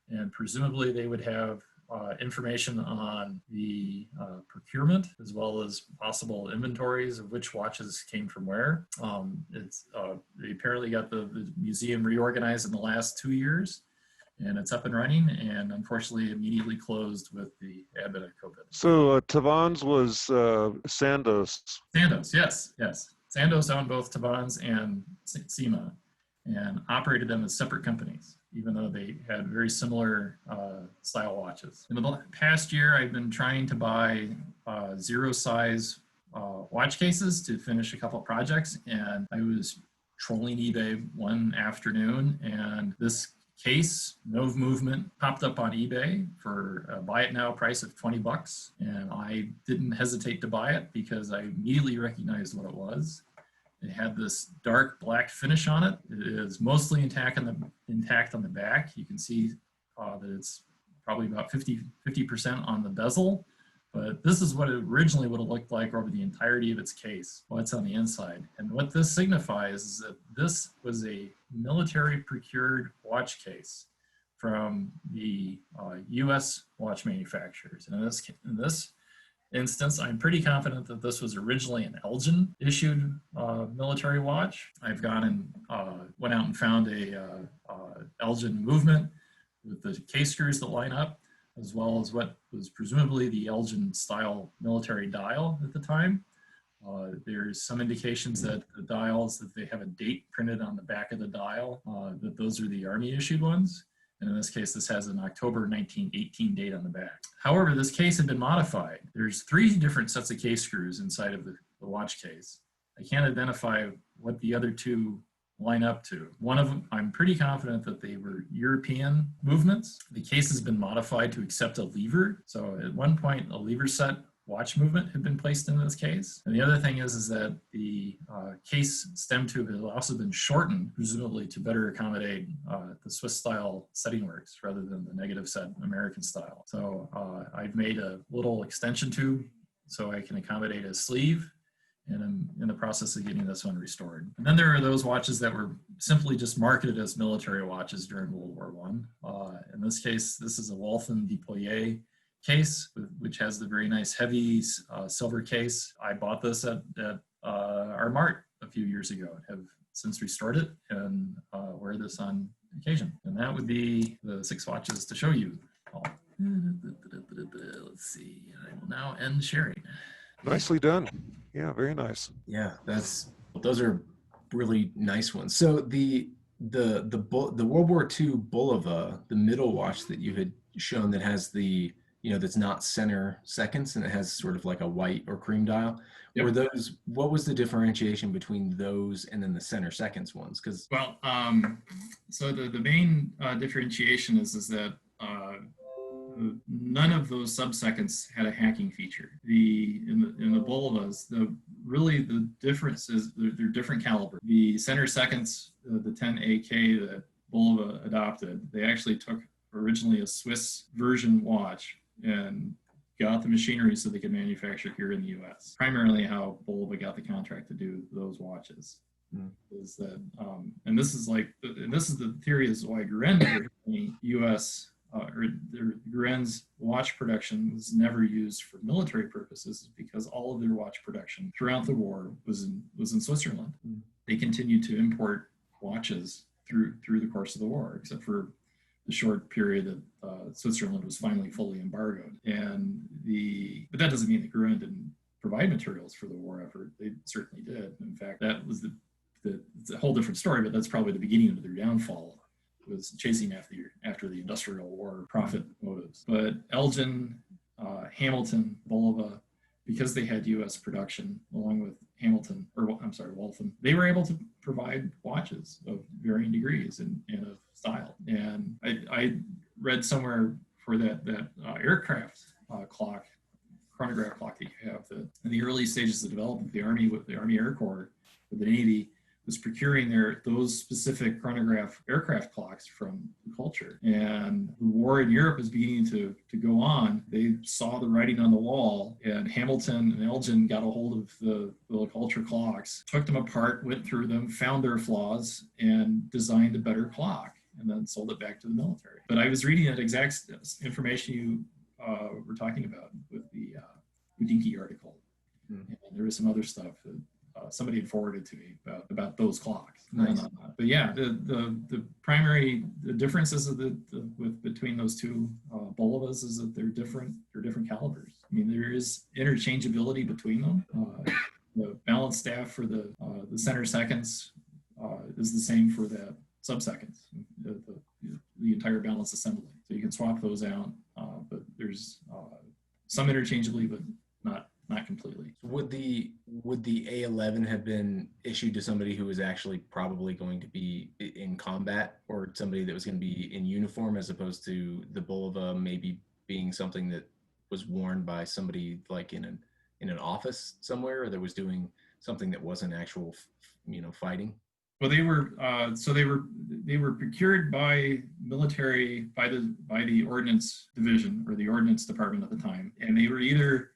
and presumably they would have information on the procurement, as well as possible inventories of which watches came from where. They apparently got the museum reorganized in the last 2 years, and it's up and running, and unfortunately immediately closed with the advent of COVID. So Tavan's was Sandoz. Sandoz, yes. Sandoz owned both Tavan's and SEMA and operated them as separate companies, even though they had very similar style watches. In the past year, I've been trying to buy zero size watch cases to finish a couple of projects, and I was trolling eBay one afternoon, and this case, no movement, popped up on eBay for a buy it now price of $20. And I didn't hesitate to buy it because I immediately recognized what it was. It had this dark black finish on it. It is mostly intact on the back. You can see that it's probably about 50% on the bezel. But this is what it originally would have looked like over the entirety of its case, what's on the inside. And what this signifies is that this was a military procured watch case from the US watch manufacturers. And in this instance, I'm pretty confident that this was originally an Elgin issued military watch. I've gone and went out and found a Elgin movement with the case screws that line up, as well as what was presumably the Elgin style military dial at the time. There's some indications that the dials, that they have a date printed on the back of the dial, that those are the Army issued ones. And in this case, this has an October 1918 date on the back. However, this case had been modified. There's 3 different sets of case screws inside of the watch case. I can't identify what the other 2 line up to. One of them, I'm pretty confident that they were European movements. The case has been modified to accept a lever. So at one point, a lever set watch movement had been placed in this case. And the other thing is that the case stem tube has also been shortened, presumably to better accommodate the Swiss style setting works rather than the negative set American style. So I've made a little extension tube so I can accommodate a sleeve, and I'm in the process of getting this one restored. And then there are those watches that were simply just marketed as military watches during World War I. In this case, this is a Waltham Deployer case, which has the very nice heavy silver case. I bought this at our mart a few years ago. I have since restored it and wear this on occasion. And that would be the 6 watches to show you all. Let's see, I will now end sharing. Nicely done. Yeah, very nice. Yeah, those are really nice ones. So the World War II Bulova, the middle watch that you had shown that has the, that's not center seconds and it has sort of like a white or cream dial. Yep. Were those, what was the differentiation between those and then the center seconds ones? Because so the main differentiation is that none of those sub-seconds had a hacking feature. In the Bulovas, the difference is they're different caliber. The center seconds, the 10AK that Bulova adopted, they actually took originally a Swiss version watch and got the machinery so they could manufacture here in the US. Primarily how Bulova got the contract to do those watches. Is that, and this is the theory is why Guren US or Guren's watch production was never used for military purposes, because all of their watch production throughout the war was in Switzerland. They continued to import watches through the course of the war, except for the short period that Switzerland was finally fully embargoed. But that doesn't mean that Guren didn't provide materials for the war effort. They certainly did. In fact, that was it's a whole different story, but that's probably the beginning of their downfall, was chasing after the industrial war profit motives. But Elgin, Hamilton, Bulova, because they had U.S. production along with Waltham, they were able to provide watches of varying degrees and of style. And I read somewhere for that aircraft clock, chronograph clock that you have, that in the early stages of development, the Army Air Corps, with the Navy, was procuring those specific chronograph aircraft clocks from the culture. And the war in Europe was beginning to go on. They saw the writing on the wall, and Hamilton and Elgin got a hold of the culture clocks, took them apart, went through them, found their flaws, and designed a better clock, and then sold it back to the military. But I was reading that exact information you were talking about with the Udinki article. And there was some other stuff that somebody had forwarded to me about those clocks. Nice. But yeah, the primary differences between those two Bolovas is that they're different calibers. I mean, there is interchangeability between them. The balance staff for the center seconds is the same for the sub-seconds, the entire balance assembly. So you can swap those out, but there's some interchangeably, but not completely. Would the A11 have been issued to somebody who was actually probably going to be in combat, or somebody that was going to be in uniform, as opposed to the Bulova maybe being something that was worn by somebody like in an office somewhere, or that was doing something that wasn't actual, fighting? Well, they were procured by military, by the ordnance division or the ordnance department at the time, and they were either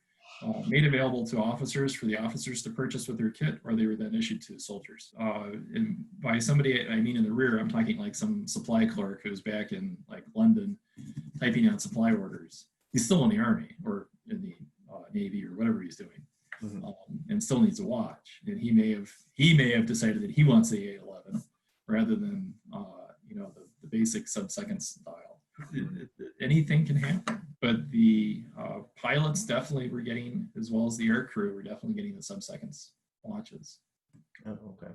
made available to officers for the officers to purchase with their kit, or they were then issued to soldiers. And by somebody, I mean in the rear, I'm talking like some supply clerk who's back in like London typing out supply orders. He's still in the Army or in the Navy or whatever he's doing, and still needs a watch. And he may have decided that he wants the A11 rather than the basic sub-seconds dial. Anything can happen, but the pilots definitely were getting, as well as the air crew, were definitely getting the sub-seconds watches. Oh, okay.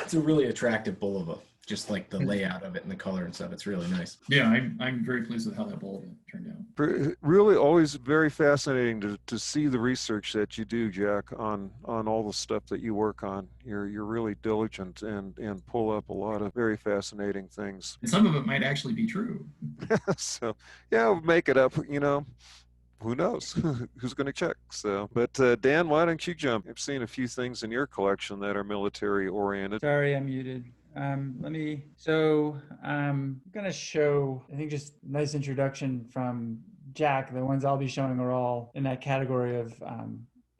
It's a really attractive Bulova, just like the layout of it and the color and stuff. It's really nice. Yeah, I'm very pleased with how that Bulova turned out. Really always very fascinating to see the research that you do, Jack, on all the stuff that you work on. You're really diligent and pull up a lot of very fascinating things. And some of it might actually be true. So yeah, we'll make it up, who knows who's going to check. So, but Dan, why don't you jump? I've seen a few things in your collection that are military oriented. Sorry, I'm muted. I'm going to show, I think, just a nice introduction from Jack. The ones I'll be showing are all in that category of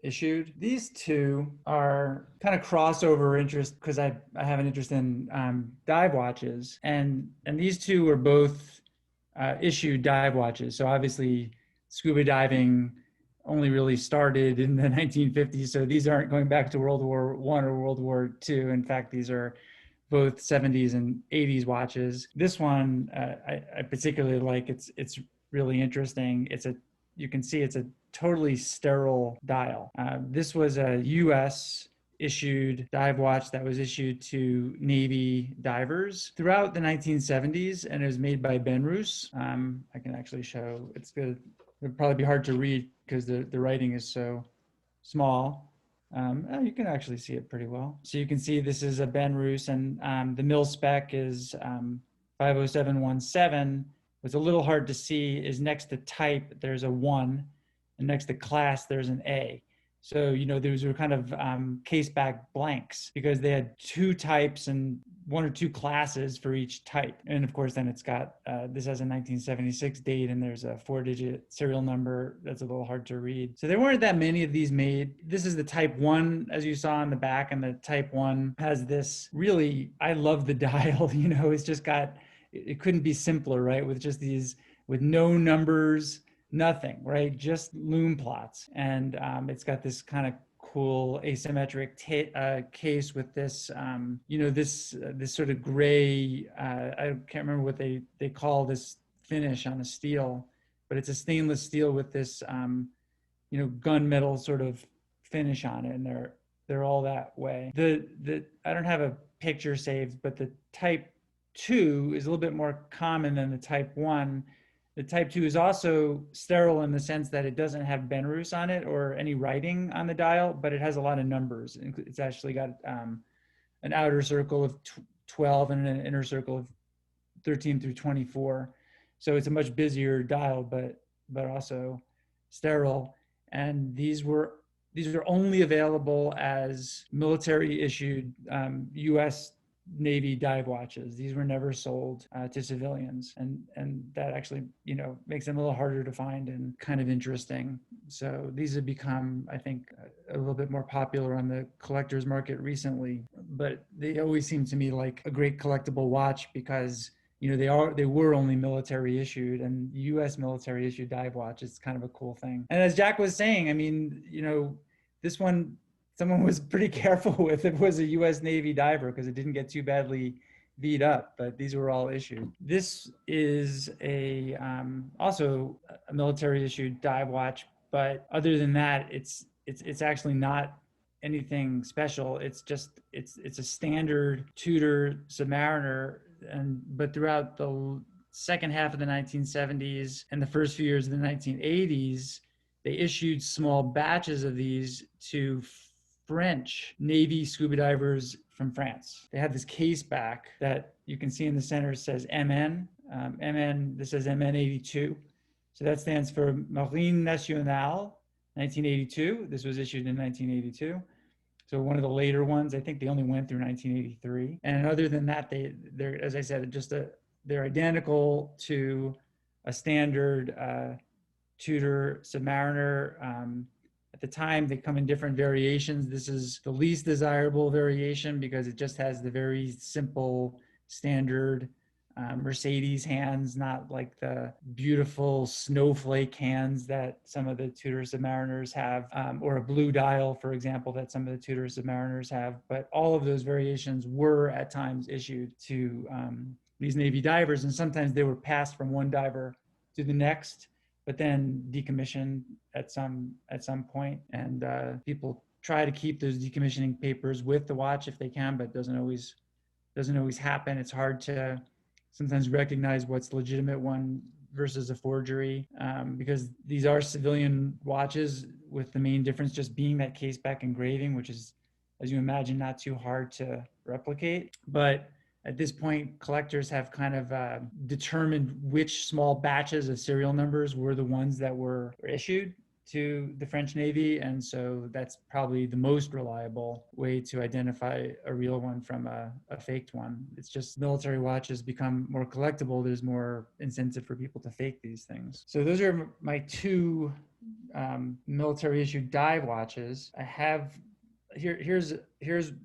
issued. These two are kind of crossover interest because I have an interest in dive watches, and these two were both issued dive watches. So obviously scuba diving only really started in the 1950s. So these aren't going back to World War I or World War II. In fact, these are both 70s and 80s watches. This one I particularly like. It's really interesting. You can see it's a totally sterile dial. This was a U.S. issued dive watch that was issued to Navy divers throughout the 1970s, and it was made by Benrus. I can actually show. It's good. It'd probably be hard to read because the writing is so small. You can actually see it pretty well. So you can see this is a Benrus, and the mil spec is 50717. What's a little hard to see is next to type, there's a 1, and next to class, there's an A. So, those were kind of case back blanks because they had 2 types and 1 or 2 classes for each type. And of course, then it's got, this has a 1976 date, and there's a 4-digit serial number that's a little hard to read. So there weren't that many of these made. This is the type 1, as you saw on the back, and the type 1 has this really, I love the dial, it's just got, it couldn't be simpler, right? With just these, with no numbers, nothing, right? Just loom plots. And it's got this kind of cool asymmetric case with this, this sort of gray, I can't remember what they call this finish on the steel, but it's a stainless steel with this, gunmetal sort of finish on it. And they're all that way. I don't have a picture saved, but the type 2 is a little bit more common than the type 1. The type 2 is also sterile in the sense that it doesn't have Benrus on it or any writing on the dial, but it has a lot of numbers. It's actually got an outer circle of 12 and an inner circle of 13 through 24. So it's a much busier dial, but also sterile. And these are only available as military issued U.S. Navy dive watches. These were never sold to civilians, and that actually makes them a little harder to find and kind of interesting. So these have become, I think, a little bit more popular on the collector's market recently, but they always seem to me like a great collectible watch because they were only military issued, and US military issued dive watch is kind of a cool thing. And as Jack was saying, I mean, this one, someone was pretty careful with. It was a US Navy diver because it didn't get too badly beat up, but these were all issued. This is also a military issued dive watch, but other than that, it's actually not anything special. It's a standard Tudor Submariner, but throughout the second half of the 1970s and the first few years of the 1980s, they issued small batches of these to French Navy scuba divers from France. They had this case back that you can see in the center says MN. This says MN82. So that stands for Marine Nationale 1982. This was issued in 1982. So one of the later ones. I think they only went through 1983. And other than that, they're, as I said, they're identical to a standard Tudor Submariner. At the time, they come in different variations. This is the least desirable variation because it just has the very simple standard Mercedes hands, not like the beautiful snowflake hands that some of the Tudor Submariners have, or a blue dial, for example, that some of the Tudor Submariners have. But all of those variations were at times issued to these Navy divers, and sometimes they were passed from one diver to the next, but then decommissioned at some point. And people try to keep those decommissioning papers with the watch if they can, but it doesn't always happen. It's hard to sometimes recognize what's legitimate one versus a forgery, because these are civilian watches, with the main difference just being that case back engraving, which is, as you imagine, not too hard to replicate. But at this point, collectors have kind of determined which small batches of serial numbers were the ones that were issued to the French Navy. And so that's probably the most reliable way to identify a real one from a faked one. It's just military watches become more collectible. There's more incentive for people to fake these things. So those are my two military issued dive watches. I have here's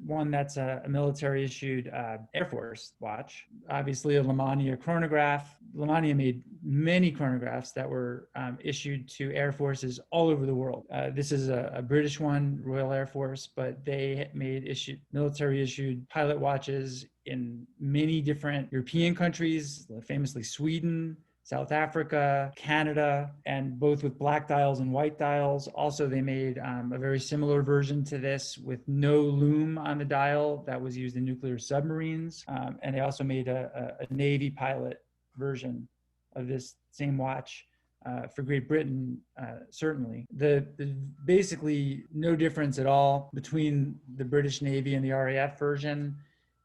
one that's a military issued Air Force watch. Obviously a Lemania chronograph. Lemania made many chronographs that were issued to Air Forces all over the world. This is a British one, Royal Air Force, but they made military issued pilot watches in many different European countries, famously Sweden, South Africa, Canada, and both with black dials and white dials. Also, they made a very similar version to this with no loom on the dial that was used in nuclear submarines. And they also made a Navy pilot version of this same watch for Great Britain, certainly. The basically no difference at all between the British Navy and the RAF version,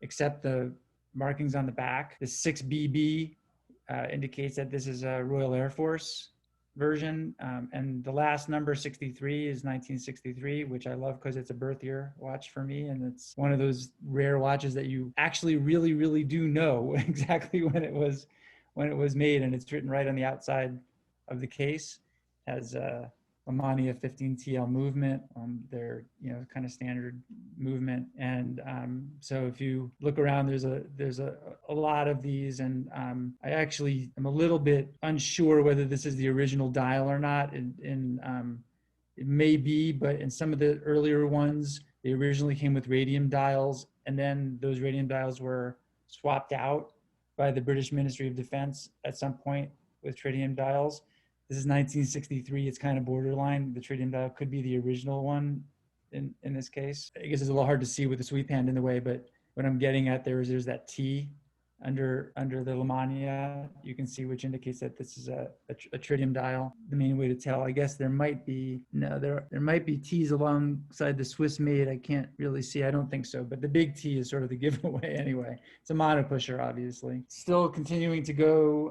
except the markings on the back. The 6BB indicates that this is a Royal Air Force version. And the last number, 63, is 1963, which I love because it's a birth year watch for me. And it's one of those rare watches that you actually really, really do know exactly when it was made. And it's written right on the outside of the case. It has Lemania 15TL movement, their kind of standard movement. And so if you look around, there's a lot of these, and I actually am a little bit unsure whether this is the original dial or not. It may be, but in some of the earlier ones, they originally came with radium dials, and then those radium dials were swapped out by the British Ministry of Defense at some point with tritium dials. This is 1963. It's kind of borderline. The tritium dial could be the original one in this case. I guess it's a little hard to see with the sweep hand in the way, but what I'm getting at there's that T under the Lemania. You can see, which indicates that this is a tritium dial. The main way to tell, I guess there might be T's alongside the Swiss made. I can't really see. I don't think so, but the big T is sort of the giveaway anyway. It's a mono pusher, obviously. Still continuing to go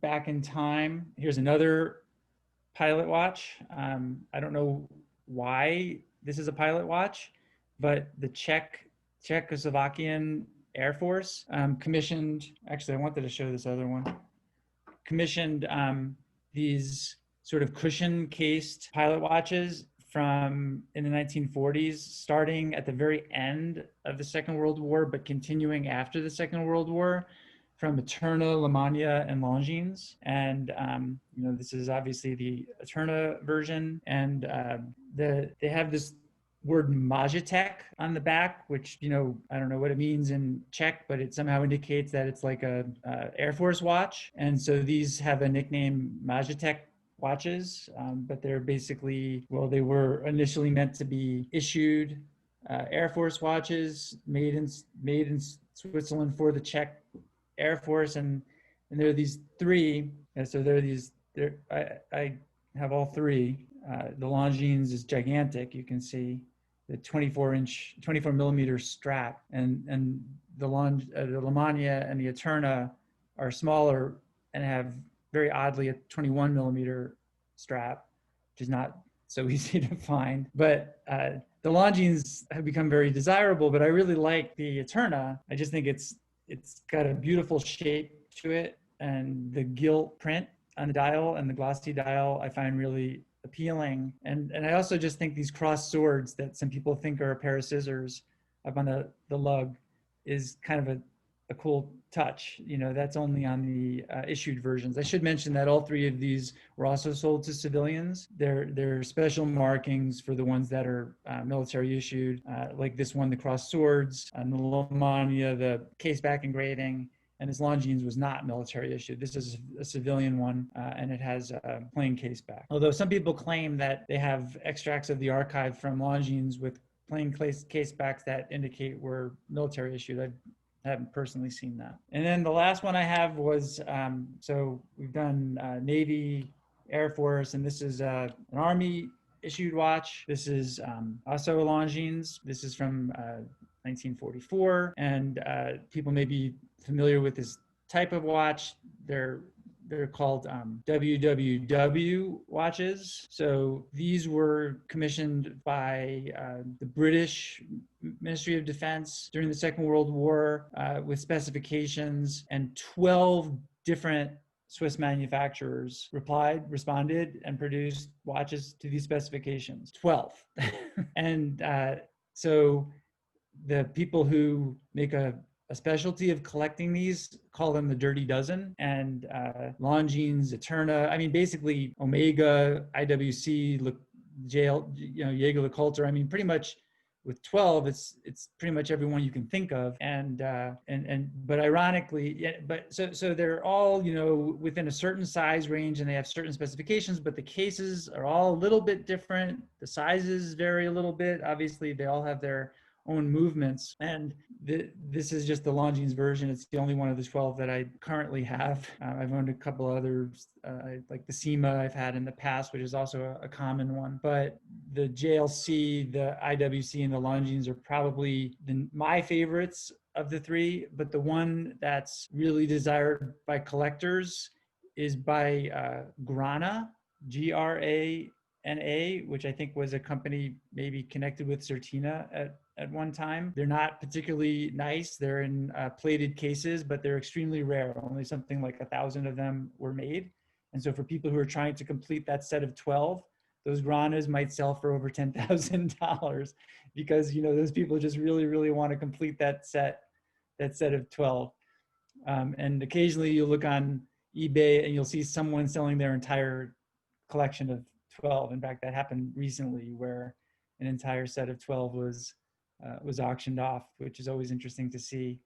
back in time. Here's another pilot watch. I don't know why this is a pilot watch, but the Czechoslovakian Air Force commissioned, actually I wanted to show this other one, commissioned these sort of cushion cased pilot watches in the 1940s, starting at the very end of the Second World War, but continuing after the Second World War, from Eterna, Lemania, and Longines. And, this is obviously the Eterna version. And they have this word Magitek on the back, which, I don't know what it means in Czech, but it somehow indicates that it's like a Air Force watch. And so these have a nickname, Magitek watches, but they're basically, they were initially meant to be issued Air Force watches made in Switzerland for the Czech Air Force, and there are these three. And so I have all three. The Longines is gigantic. You can see the 24 millimeter strap, and the Lemania and the Eterna are smaller and have very oddly a 21 millimeter strap, which is not so easy to find. But the Longines have become very desirable, but I really like the Eterna. I just think it's got a beautiful shape to it, and the gilt print on the dial and the glossy dial I find really appealing. And I also just think these crossed swords that some people think are a pair of scissors up on the lug is kind of a cool touch. That's only on the issued versions. I should mention that all three of these were also sold to civilians. They're special markings for the ones that are military issued, like this one, the crossed swords, and the Lemania, the case back engraving. And this Longines was not military issued. This is a civilian one, and it has a plain case back. Although some people claim that they have extracts of the archive from Longines with plain case backs that indicate were military issued. I haven't personally seen that. And then the last one I have was, so we've done Navy, Air Force, and this is an Army issued watch. This is also a Longines. This is from 1944, and people may be familiar with this type of watch. They're called WWW watches. So these were commissioned by the British Ministry of Defense during the Second World War with specifications, and 12 different Swiss manufacturers responded and produced watches to these specifications. 12. And so the people who make a specialty of collecting these call them the Dirty Dozen. And Longines, Eterna, basically Omega, IWC, Jaeger LeCoultre. Pretty much with 12, it's pretty much everyone you can think of. But ironically, so they're all within a certain size range, and they have certain specifications, but the cases are all a little bit different. The sizes vary a little bit. Obviously, they all have their own movements, and this is just the Longines version. It's the only one of the 12 that I currently have. I've owned a couple others, like the SEMA I've had in the past, which is also a common one. But the JLC, the IWC, and the Longines are probably my favorites of the three. But the one that's really desired by collectors is by Grana, Grana, which I think was a company maybe connected with Certina at one time. They're not particularly nice. They're in plated cases, but they're extremely rare. Only something like 1,000 of them were made. And so for people who are trying to complete that set of 12, those Granas might sell for over $10,000 because, those people just really, really want to complete that set of 12. And occasionally you'll look on eBay and you'll see someone selling their entire collection of 12. In fact, that happened recently where an entire set of 12 was auctioned off, which is always interesting to see.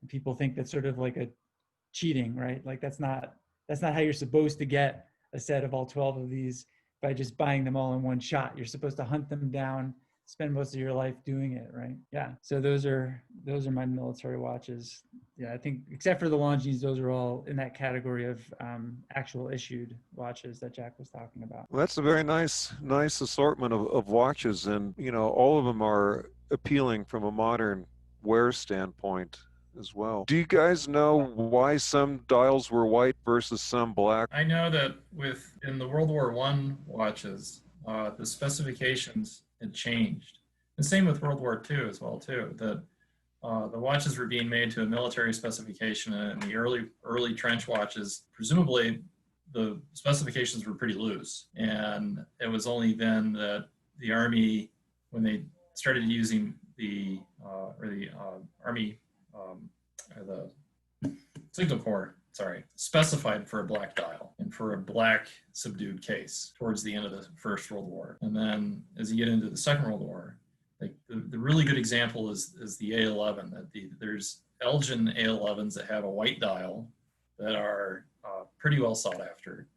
And people think that's sort of like a cheating, right? Like that's not how you're supposed to get a set of all 12 of these by just buying them all in one shot. You're supposed to hunt them down, spend most of your life doing it, right? Yeah. So those are my military watches. Yeah, I think except for the Longines, those are all in that category of actual issued watches that Jack was talking about. Well, that's a very nice assortment of watches, and all of them are appealing from a modern wear standpoint as well. Do you guys know why some dials were white versus some black? I know that in the World War I watches, the specifications had changed. The same with World War II as well too. That the watches were being made to a military specification, and the early trench watches, presumably the specifications were pretty loose. And it was only then that the Army, when they started using the Army, signal core, sorry, specified for a black dial and for a black subdued case towards the end of the First World War. And then as you get into the Second World War, like the really good example is the A11. That there's Elgin A11s that have a white dial that are pretty well sought after.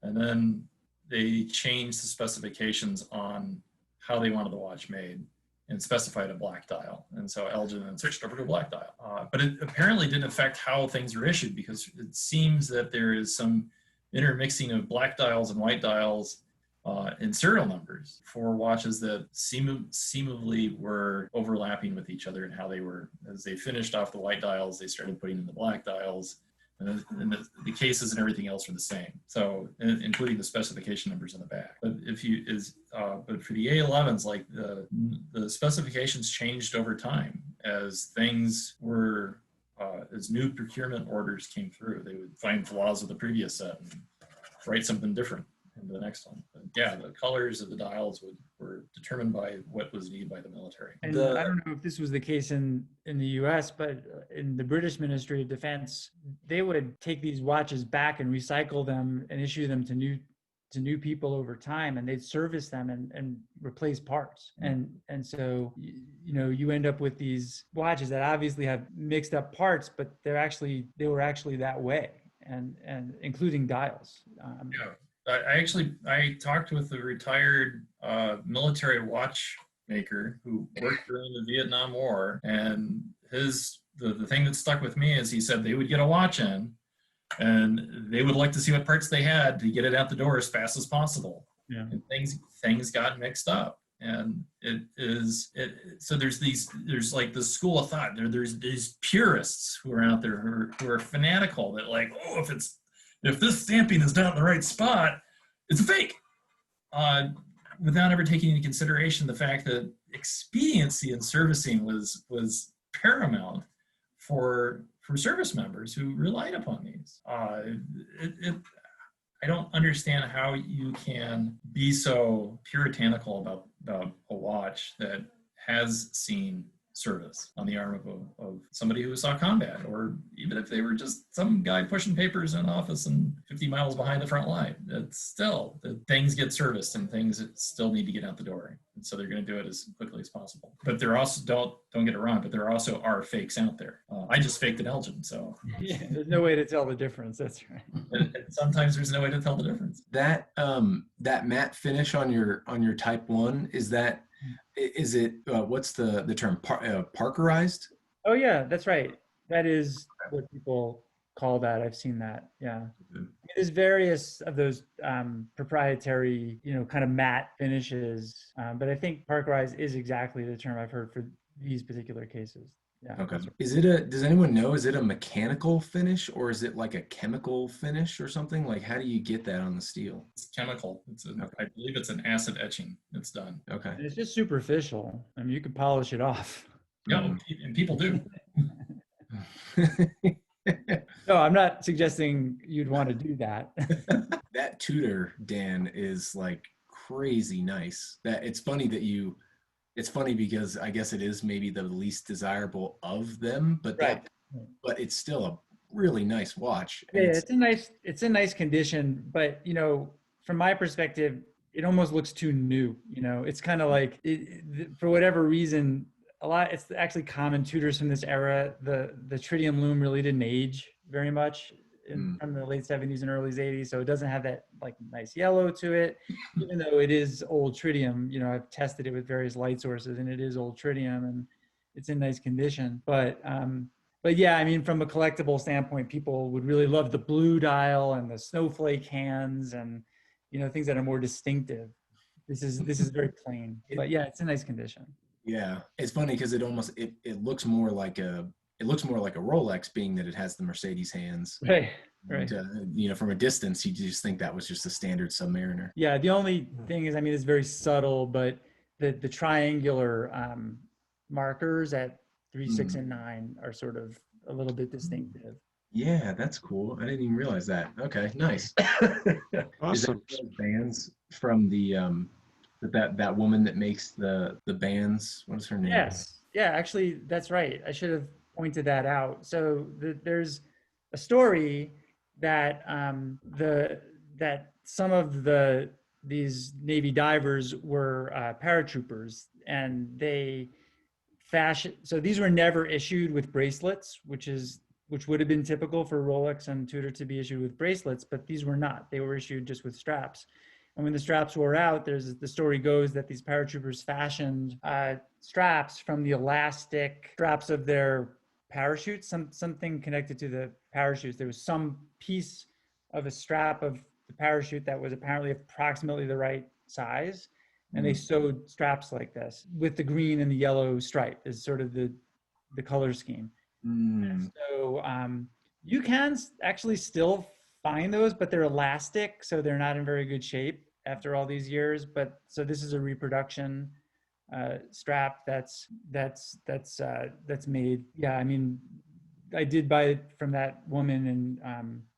And then they changed the specifications on how they wanted the watch made and specified a black dial. And so Elgin then switched over to a black dial. But it apparently didn't affect how things are issued, because it seems that there is some intermixing of black dials and white dials in serial numbers for watches that seemingly were overlapping with each other, and how they were, as they finished off the white dials, they started putting in the black dials, and the cases and everything else are the same. So, including the specification numbers in the back. But but for the A11s, like the specifications changed over time as things were, as new procurement orders came through. They would find flaws with the previous set and write something different into the next one. But yeah, the colors of the dials were determined by what was needed by the military. And I don't know if this was the case in the US, but in the British Ministry of Defense, they would take these watches back and recycle them and issue them to new people over time, and they'd service them and replace parts. And so you end up with these watches that obviously have mixed up parts, but they were actually that way, and including dials. Yeah. I talked with a retired military watchmaker who worked during the Vietnam War, and the thing that stuck with me is he said they would get a watch in, and they would like to see what parts they had to get it out the door as fast as possible. Yeah. And things got mixed up, and so there's like the school of thought. There's these purists who are out there who are fanatical that, like, oh, if this stamping is not in the right spot, it's a fake, without ever taking into consideration the fact that expediency in servicing was paramount for service members who relied upon these. I don't understand how you can be so puritanical about a watch that has seen service on the arm of somebody who saw combat, or even if they were just some guy pushing papers in an office and 50 miles behind the front line. It's still, things get serviced and things still need to get out the door. And so they're going to do it as quickly as possible. But there also, don't get it wrong, but there also are fakes out there. I just faked an Elgin, so. Yeah, there's no way to tell the difference. That's right. And sometimes there's no way to tell the difference. That matte finish on your Type 1, is it what's the term, parkerized? Oh yeah, that's right. That is what people call that. I've seen that. Yeah. There's various of those proprietary, kind of matte finishes, but I think parkerized is exactly the term I've heard for these particular cases. Yeah. Okay. Does anyone know, is it a mechanical finish or is it like a chemical finish or something? Like, how do you get that on the steel? It's chemical. I believe it's an acid etching that's done. Okay. And it's just superficial. I mean, you could polish it off. Yeah, and people do. No, I'm not suggesting you'd want to do that. That Tudor, Dan, is like crazy nice. It's funny because I guess it is maybe the least desirable of them, but Right. But it's still a really nice watch. Yeah, it's in nice condition, but from my perspective, it almost looks too new. It's kind of like for whatever reason, it's actually common Tudors from this era. The tritium lume really didn't age very much from the late 70s and early 80s, so it doesn't have that like nice yellow to it, even though it is old tritium. I've tested it with various light sources, and it is old tritium, and it's in nice condition. But yeah, I mean, from a collectible standpoint, people would really love the blue dial and the snowflake hands, and things that are more distinctive. This is very plain, but yeah, it's in nice condition. Yeah, it's funny because it looks more like a Rolex, being that it has the Mercedes hands. Right. And, from a distance, you just think that was just a standard Submariner. Yeah, the only thing is, I mean, it's very subtle, but the triangular markers at 3, 6, and 9 are sort of a little bit distinctive. Yeah, that's cool. I didn't even realize that. Okay, nice. Awesome. Is that bands from the that woman that makes the bands? What is her name? Yes. Yeah, actually, that's right. I should have pointed that out. So there's a story that that some of these Navy divers were paratroopers, and they fashion. So these were never issued with bracelets, which would have been typical for Rolex and Tudor to be issued with bracelets, but these were not. They were issued just with straps. And when the straps wore out, the story goes that these paratroopers fashioned straps from the elastic straps of their parachutes, something connected to the parachutes. There was some piece of a strap of the parachute that was apparently approximately the right size. And they sewed straps like this with the green and the yellow stripe is sort of the color scheme. So you can actually still find those, but they're elastic, so they're not in very good shape after all these years. But so this is a reproduction strap that's made. Yeah, I mean, I did buy it from that woman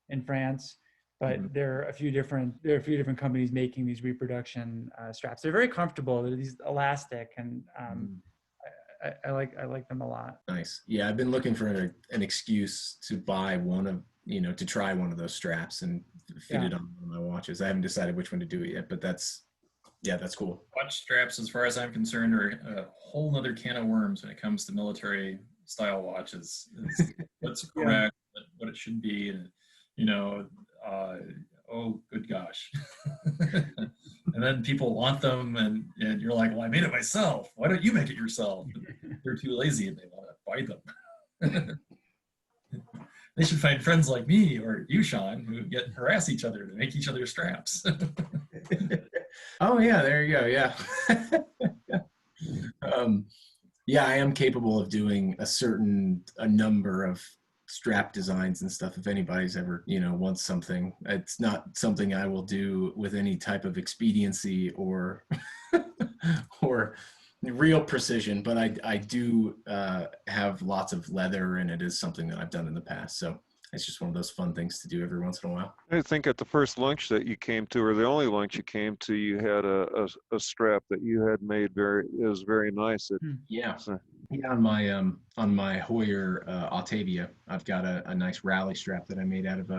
in France, but there are a few different companies making these reproduction straps. They're very comfortable. They're these elastic, and I like them a lot. Nice. Yeah, I've been looking for an excuse to buy one of, to try one of those straps and fit it on one of my watches. I haven't decided which one to do it yet, but that's cool. Watch straps, as far as I'm concerned, are a whole nother can of worms when it comes to military style watches. What's correct, what it should be, and oh, good gosh. And then people want them, and you're like, well, I made it myself. Why don't you make it yourself? And they're too lazy and they want to buy them. They should find friends like me or you, Sean, who harass each other to make each other straps. Oh yeah, there you go. Yeah. Yeah, I am capable of doing a number of strap designs and stuff. If anybody's ever, wants something, it's not something I will do with any type of expediency or or real precision, but I do have lots of leather, and it is something that I've done in the past. So it's just one of those fun things to do every once in a while. I think at the first lunch that you came to, or the only lunch you came to, you had a strap that you had made it was very nice. Yeah. Yeah, on my Hoyer Altavia, I've got a nice rally strap that I made out of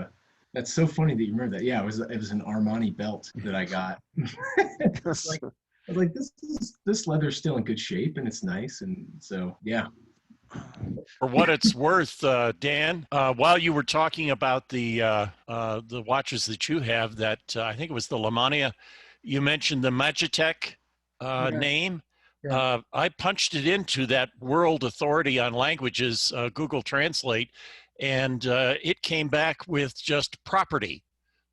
that's so funny that you remember that. Yeah, it was an Armani belt that I got. I was like, this leather's still in good shape and it's nice, and so yeah. For what it's worth, Dan, while you were talking about the watches that you have, that I think it was the Lamania, you mentioned the Magitech name. Yeah. I punched it into that World Authority on Languages, Google Translate, and it came back with just property.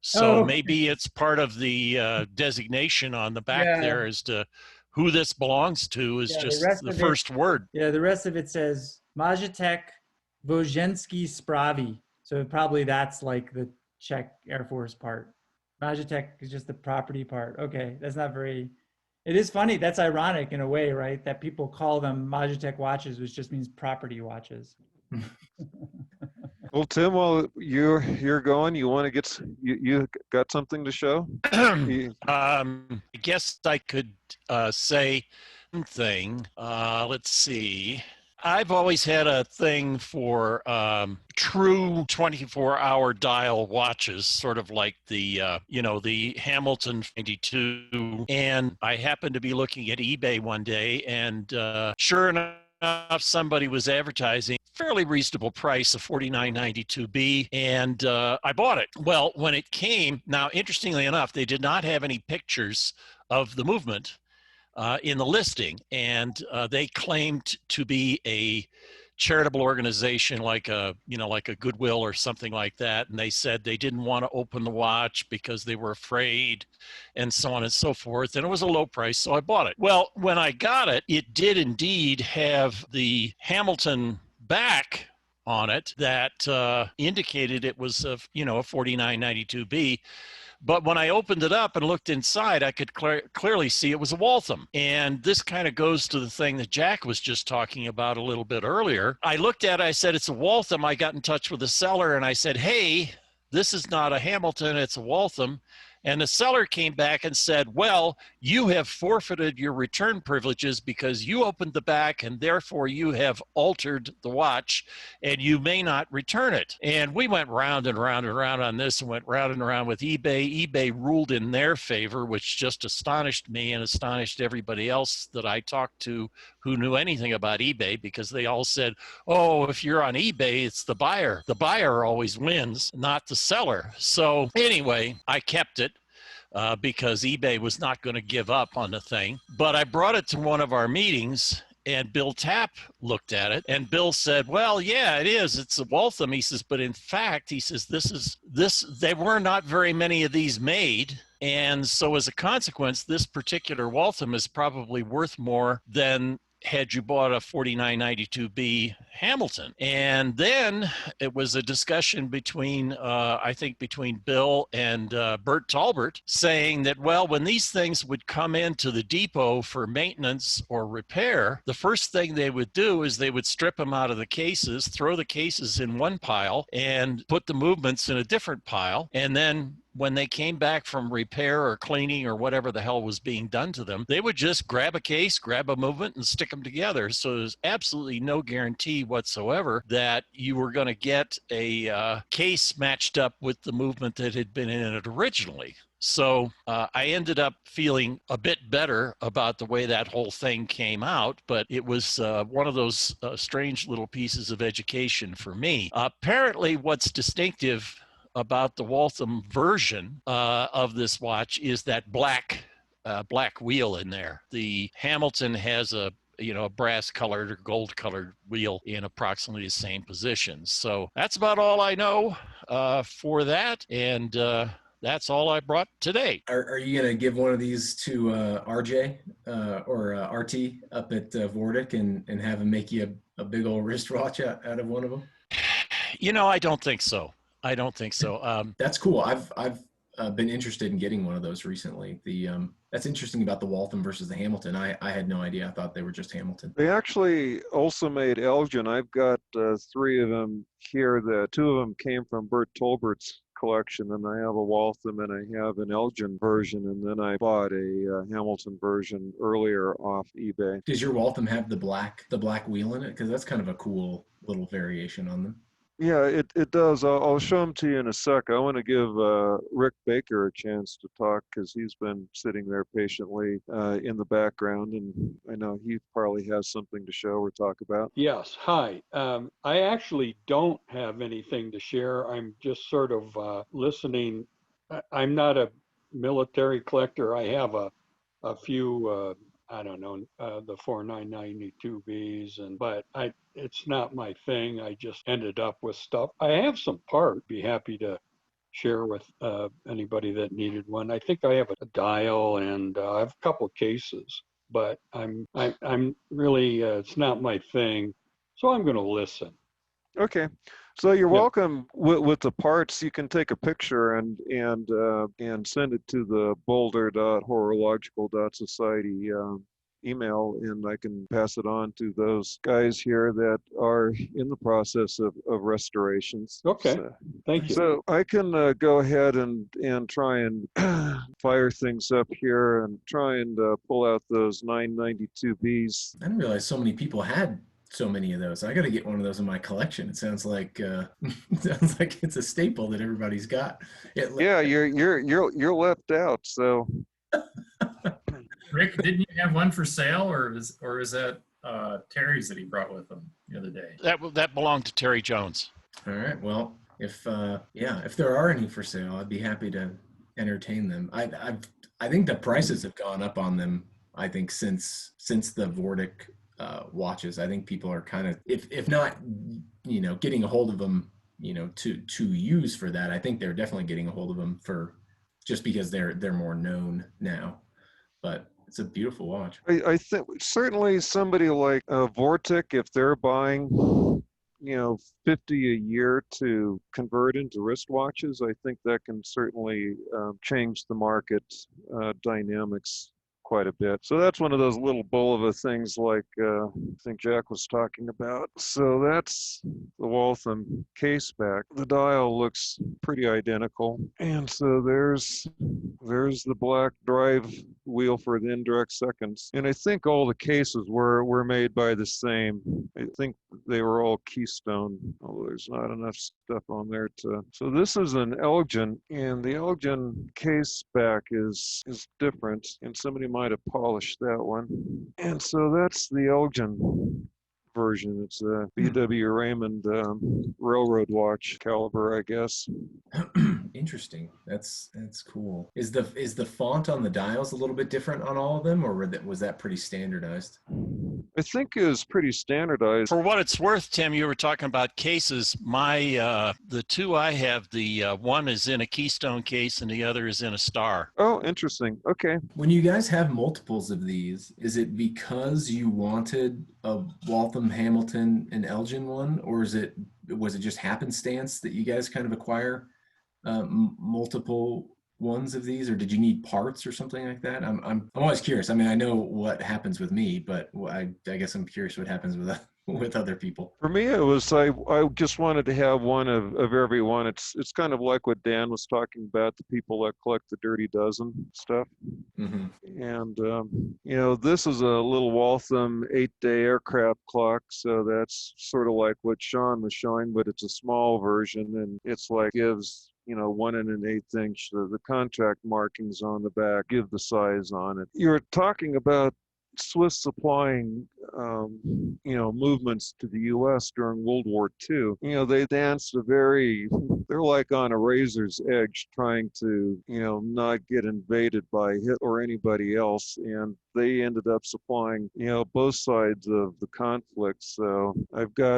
So maybe it's part of the designation on the back there as to who this belongs to is just the first word. Yeah, the rest of it says Magitech Vojensky Spravi. So probably that's like the Czech Air Force part. Magitech is just the property part. Okay, that's not very... It is funny. That's ironic in a way, right? That people call them Magitech watches, which just means property watches. Well, Tim, while you're going, you want to you got something to show? I guess I could say one thing. Let's see. I've always had a thing for true 24-hour dial watches, sort of like the Hamilton 92. And I happened to be looking at eBay one day, and sure enough, somebody was advertising fairly reasonable price of $49.92B, and I bought it. Well, when it came, now interestingly enough, they did not have any pictures of the movement in the listing, and they claimed to be a charitable organization like a Goodwill or something like that, and they said they didn't want to open the watch because they were afraid, and so on and so forth, and it was a low price, so I bought it. Well, when I got it, it did indeed have the Hamilton back on it that indicated it was a 4992B. But when I opened it up and looked inside, I could clearly see it was a Waltham. And this kind of goes to the thing that Jack was just talking about a little bit earlier. I looked at it, I said, it's a Waltham. I got in touch with the seller and I said, hey, this is not a Hamilton, it's a Waltham. And the seller came back and said, well, you have forfeited your return privileges because you opened the back and therefore you have altered the watch and you may not return it. And we went round and round and round on this and went round and round with eBay. eBay ruled in their favor, which just astonished me and astonished everybody else that I talked to who knew anything about eBay, because they all said, oh, if you're on eBay, it's the buyer. The buyer always wins, not the seller. So anyway, I kept it. Because eBay was not going to give up on the thing. But I brought it to one of our meetings, and Bill Tapp looked at it, and Bill said, well, yeah, it is. It's a Waltham. He says, but in fact, he says, there were not very many of these made. And so as a consequence, this particular Waltham is probably worth more than had you bought a 4992B Hamilton. And then it was a discussion between, I think between Bill and Bert Talbert, saying that, well, when these things would come into the depot for maintenance or repair, the first thing they would do is they would strip them out of the cases, throw the cases in one pile, and put the movements in a different pile. And then when they came back from repair or cleaning or whatever the hell was being done to them, they would just grab a case, grab a movement, and stick them together. So there's absolutely no guarantee whatsoever that you were going to get a case matched up with the movement that had been in it originally. So I ended up feeling a bit better about the way that whole thing came out, but it was one of those strange little pieces of education for me. Apparently, what's distinctive about the Waltham version of this watch is that black wheel in there. The Hamilton has a brass colored or gold colored wheel in approximately the same position. So that's about all I know for that. And that's all I brought today. Are you going to give one of these to RJ or RT up at Vortic and have him make you a big old wristwatch out of one of them? I don't think so. I don't think so. That's cool. I've been interested in getting one of those recently. That's interesting about the Waltham versus the Hamilton. I had no idea. I thought they were just Hamilton. They actually also made Elgin. I've got 3 of them here. The 2 of them came from Bert Tolbert's collection, and I have a Waltham and I have an Elgin version, and then I bought a Hamilton version earlier off eBay. Does your Waltham have the black wheel in it? Because that's kind of a cool little variation on them. Yeah, it does. I'll show them to you in a sec. I want to give Rick Baker a chance to talk because he's been sitting there patiently in the background, and I know he probably has something to show or talk about. Yes, hi. I actually don't have anything to share. I'm just sort of listening. I'm not a military collector. I have a few, I don't know, the 4992Bs, but it's not my thing. I just ended up with stuff. I have some parts. Be happy to share with anybody that needed one. I think I have a dial and I have a couple of cases, but I'm really it's not my thing, so I'm going to listen. Okay, so you're Yeah. welcome with the parts. You can take a picture and send it to the boulder.horological.society email, and I can pass it on to those guys here that are in the process of restorations. Okay, So, thank you. so I can go ahead and try and fire things up here and try and pull out those 992Bs. I didn't realize so many people had so many of those. I got to get one of those in my collection. It sounds like it's a staple that everybody's got. Yeah, you're left out. So. Rick, didn't you have one for sale, or is that Terry's that he brought with him the other day? That belonged to Terry Jones. All right. Well, if there are any for sale, I'd be happy to entertain them. I think the prices have gone up on them. I think since the Vortic watches, I think people are kind of, if not, getting a hold of them, to use for that. I think they're definitely getting a hold of them for just because they're more known now. But it's a beautiful watch. I think certainly somebody like Vortic, if they're buying, 50 a year to convert into wristwatches, I think that can certainly change the market dynamics quite a bit. So that's one of those little Bulova things like I think Jack was talking about. So that's the Waltham case back. The dial looks pretty identical. And so there's the black drive wheel for the indirect seconds. And I think all the cases were made by the same. I think they were all Keystone, although there's not enough stuff on there to. So this is an Elgin, and the Elgin case back is different, and somebody might have polished that one. And so that's the Elgin version. It's a B.W. Raymond railroad watch caliber, I guess. Interesting. That's cool. Is the font on the dials a little bit different on all of them, or was that pretty standardized? I think it was pretty standardized. For what it's worth, Tim, you were talking about cases. The two I have, the one is in a Keystone case and the other is in a Star. Oh, interesting. Okay. When you guys have multiples of these, is it because you wanted a Waltham, Hamilton, and Elgin one, or was it just happenstance that you guys kind of acquire multiple ones of these, or did you need parts or something like that? I'm always curious. I mean, I know what happens with me, but I guess I'm curious what happens with other people. For me, it was I just wanted to have one of every one. It's kind of like what Dan was talking about, the people that collect the Dirty Dozen stuff. Mm-hmm. And this is a little Waltham 8-day aircraft clock, so that's sort of like what Sean was showing, but it's a small version, and it's like gives 1 1/8 inch. The contract markings on the back give the size on it. You're talking about Swiss supplying, movements to the U.S. during World War II. They danced they're like on a razor's edge trying to, not get invaded by Hitler or anybody else. And they ended up supplying, both sides of the conflict. So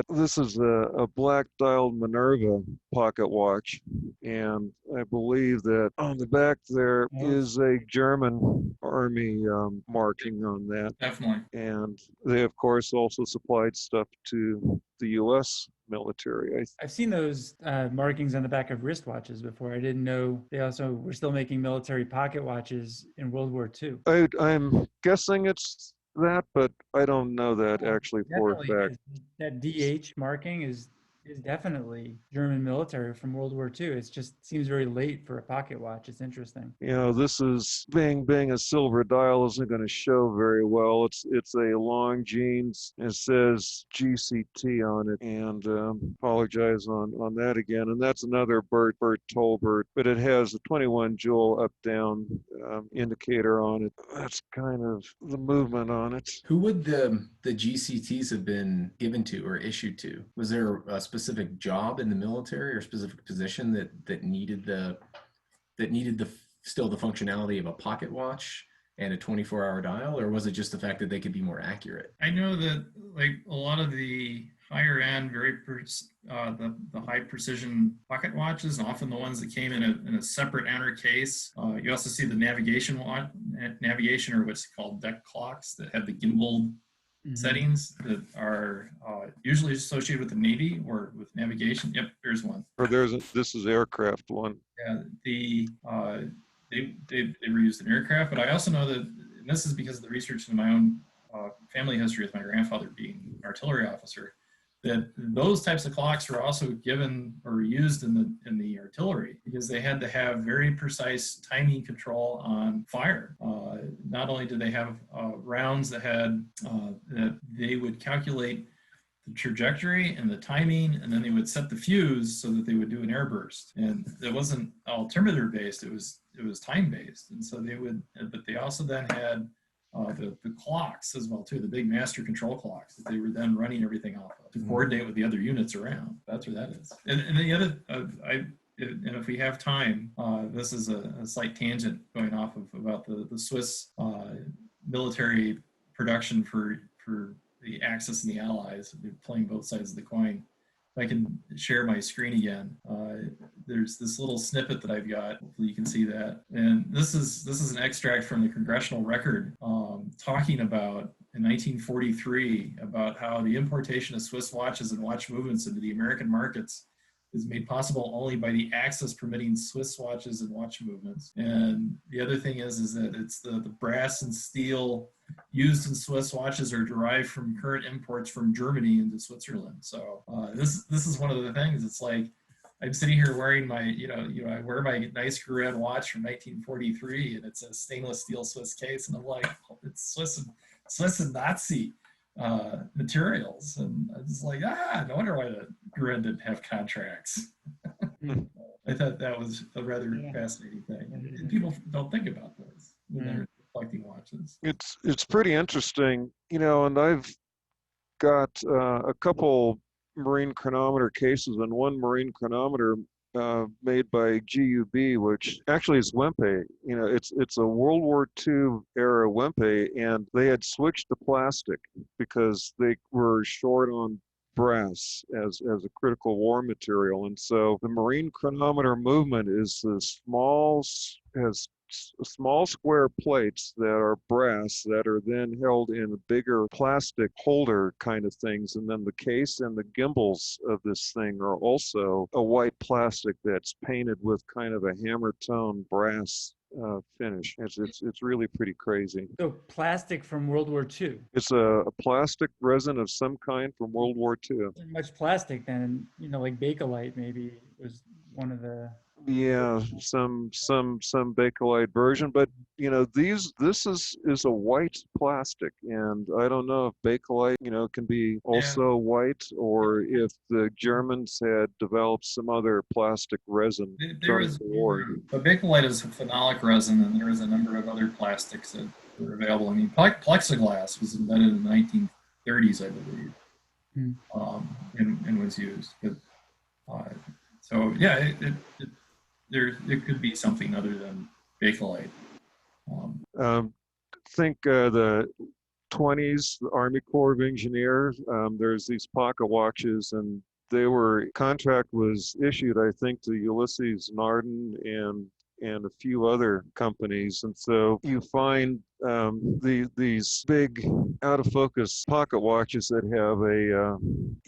this is a black dialed Minerva pocket watch. And I believe that on the back there is a German Army marking on that. Definitely. And they, of course, also supplied stuff to the U.S. military. I've seen those markings on the back of wristwatches before. I didn't know they also were still making military pocket watches in World War II. I'm guessing it's that, but I don't know that actually for a fact. That DH marking is definitely German military from World War II. It just seems very late for a pocket watch. It's interesting. This is being a silver dial isn't going to show very well. It's a long jeans. It says GCT on it, and apologize on that again. And that's another Bert Tolbert, but it has a 21 joule up down indicator on it. That's kind of the movement on it. Who would the GCTs have been given to or issued to? Was there a specific job in the military or specific position that needed the functionality of a pocket watch and a 24-hour dial, or was it just the fact that they could be more accurate? I know that like a lot of the higher end, the high precision pocket watches, and often the ones that came in a separate outer case. You also see the navigation or what's called deck clocks that have the gimbal settings that are usually associated with the Navy or with navigation. Yep, there's one. Or this is aircraft one. Yeah, they were used in aircraft, but I also know that, and this is because of the research in my own family history with my grandfather being an artillery officer, that those types of clocks were also given or used in the artillery because they had to have very precise timing control on fire. Not only did they have rounds that they would calculate the trajectory and the timing, and then they would set the fuse so that they would do an airburst. And it wasn't altimeter based; it was time based. And so but they also then had the clocks as well too, the big master control clocks that they were then running everything off of to coordinate with the other units around. That's what that is. And the other, and if we have time, this is a slight tangent going off of about the Swiss military production for the Axis and the Allies. They're playing both sides of the coin. If I can share my screen again, there's this little snippet that I've got. Hopefully you can see that. And this is an extract from the Congressional Record talking about in 1943 about how the importation of Swiss watches and watch movements into the American markets is made possible only by the access permitting Swiss watches and watch movements. And the other thing is that it's the brass and steel used in Swiss watches are derived from current imports from Germany into Switzerland. So this is one of the things. It's like I'm sitting here wearing my, I wear my nice Red watch from 1943, and it's a stainless steel Swiss case, and I'm like, oh, it's Swiss and Nazi materials, and I was like, no wonder why the Guerin didn't have contracts. I thought that was a rather fascinating thing, and people don't think about this when they're collecting watches. It's pretty interesting, and I've got a couple marine chronometer cases, and one marine chronometer made by GUB, which actually is Wempe. It's a World War II era Wempe, and they had switched to plastic because they were short on brass as a critical war material. And so the marine chronometer movement is has small square plates that are brass that are then held in bigger plastic holder kind of things. And then the case and the gimbals of this thing are also a white plastic that's painted with kind of a hammer tone brass finish. It's really pretty crazy. So plastic from World War II. It's a plastic resin of some kind from World War II. Much plastic then, like Bakelite maybe was one of the. Yeah, some Bakelite version, but this is a white plastic, and I don't know if Bakelite can be also white, or if the Germans had developed some other plastic resin during the war. But Bakelite is a phenolic resin, and there is a number of other plastics that were available. I mean, plexiglass was invented in the 1930s, I believe, and was used. But, so yeah, it could be something other than Bakelite. Think the 20s, the Army Corps of Engineers, there's these pocket watches, and contract was issued, I think, to Ulysses Nardin and a few other companies. And so you find these big out-of-focus pocket watches that have a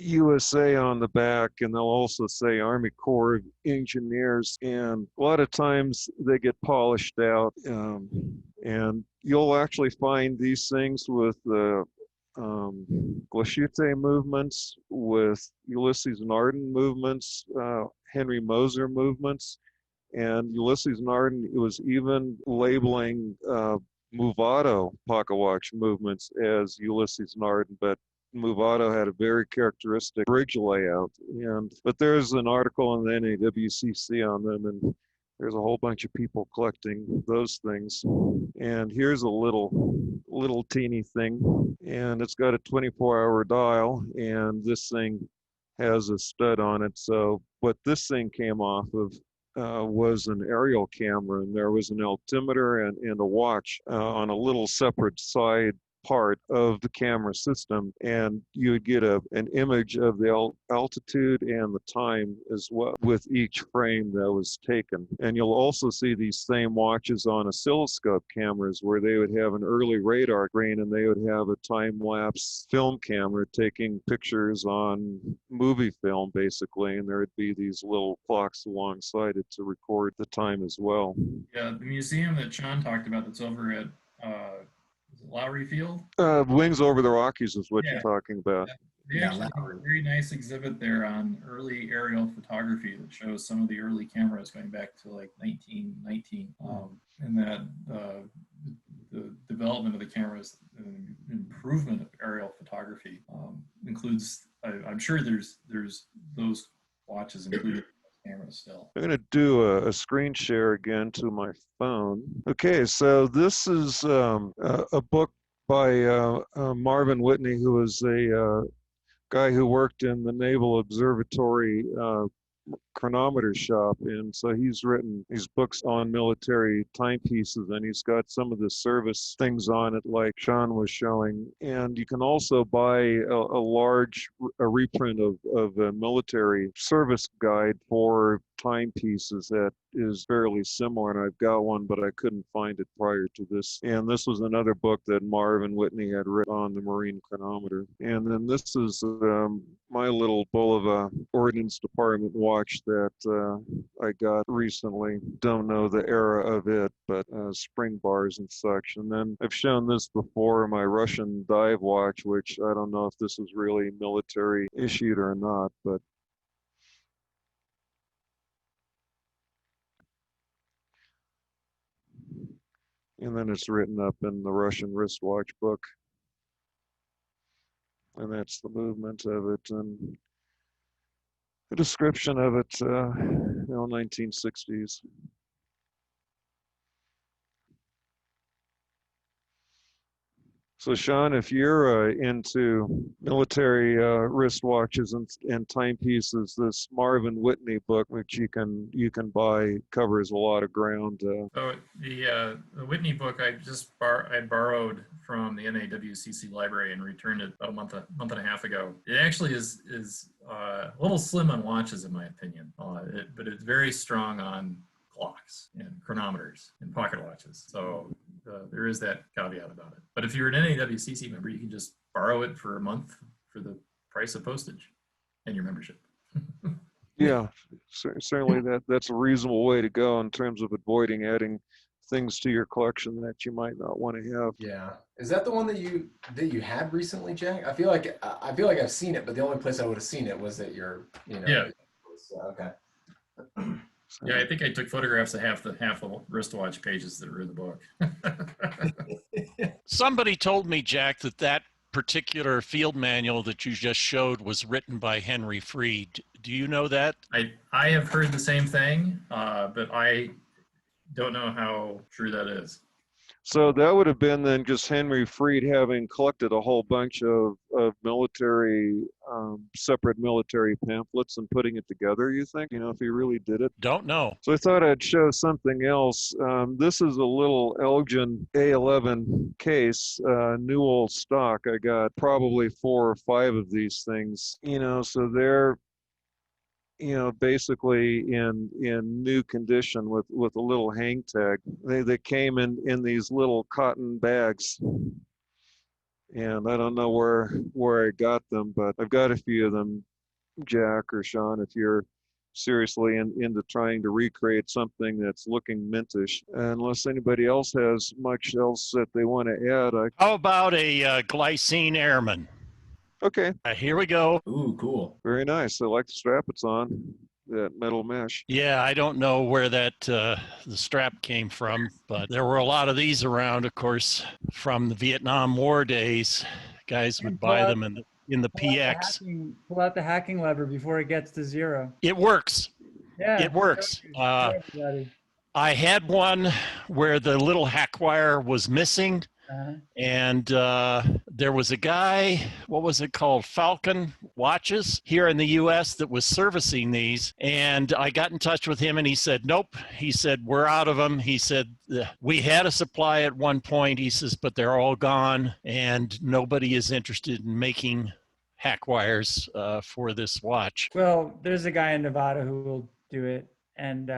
USA on the back, and they'll also say Army Corps of Engineers. And a lot of times they get polished out, and you'll actually find these things with the Glashütte movements, with Ulysses Nardin movements, Henry Moser movements. And Ulysses Nardin was even labeling Movado pocket watch movements as Ulysses Nardin, but Movado had a very characteristic bridge layout. But there's an article in the NAWCC on them, and there's a whole bunch of people collecting those things. And here's a little teeny thing, and it's got a 24-hour dial, and this thing has a stud on it. So what this thing came off of was an aerial camera, and there was an altimeter and a watch on a little separate side part of the camera system, and you would get an image of the altitude and the time as well with each frame that was taken. And you'll also see these same watches on oscilloscope cameras, where they would have an early radar screen, and they would have a time-lapse film camera taking pictures on movie film, basically, and there would be these little clocks alongside it to record the time as well. Yeah, the museum that Sean talked about that's over at Lowry Field? Wings Over the Rockies is what you're talking about. They actually have a very nice exhibit there on early aerial photography that shows some of the early cameras going back to like 1919. And that the development of the cameras and improvement of aerial photography includes, I'm sure there's those watches included. Camera still. I'm going to do a screen share again to my phone. Okay, so this is a book by Marvin Whitney, who was a guy who worked in the Naval Observatory chronometer shop, and so he's written these books on military timepieces, and he's got some of the service things on it like Sean was showing. And you can also buy a large reprint of a military service guide for timepieces that is fairly similar, and I've got one, but I couldn't find it prior to this. And this was another book that Marvin Whitney had written on the marine chronometer. And then this is my little Bulova Ordnance Department watch watch that I got recently. Don't know the era of it, but spring bars and such. And then I've shown this before, my Russian dive watch, which I don't know if this is really military issued or not, but and then it's written up in the Russian wristwatch book. And that's the movement of it and the description of it, 1960s. So Sean, if you're into military wristwatches and timepieces, this Marvin Whitney book, which you can buy, covers a lot of ground. So the Whitney book I borrowed from the NAWCC library and returned it about a month and a half ago. It actually is a little slim on watches in my opinion, but it's very strong on clocks and chronometers and pocket watches. So there is that caveat about it. But if you're an NAWCC member, you can just borrow it for a month for the price of postage and your membership. Yeah, certainly that's a reasonable way to go in terms of avoiding adding things to your collection that you might not want to have. Yeah. Is that the one that you had recently, Jack? I feel like I've seen it, but the only place I would have seen it was at your, Yeah. Okay. Yeah, I think I took photographs of half the wristwatch pages that were in the book. Somebody told me, Jack, that particular field manual that you just showed was written by Henry Freed. Do you know that? I have heard the same thing, but I don't know how true that is. So that would have been then just Henry Freed having collected a whole bunch of military, separate military pamphlets and putting it together, you think? If he really did it? Don't know. So I thought I'd show something else. This is a little Elgin A11 case, new old stock. I got probably 4 or 5 of these things, so they're basically in new condition with a little hang tag. They came in these little cotton bags, and I don't know where I got them, but I've got a few of them, Jack or Sean, if you're seriously into trying to recreate something that's looking mintish. Unless anybody else has much else that they want to add. How about a glycine airman? Okay. Here we go. Ooh, cool. Very nice. I like the strap it's on, that metal mesh. Yeah, I don't know where that the strap came from, but there were a lot of these around, of course, from the Vietnam War days. Guys would buy them in the PX. Pull out the hacking lever before it gets to 0. It works. Yeah, It works. I had one where the little hack wire was missing. And there was a guy, what was it called? Falcon Watches here in the US that was servicing these. And I got in touch with him and he said, nope. He said, we're out of them. He said, we had a supply at one point. He says, but they're all gone and nobody is interested in making hack wires for this watch. Well, there's a guy in Nevada who will do it. And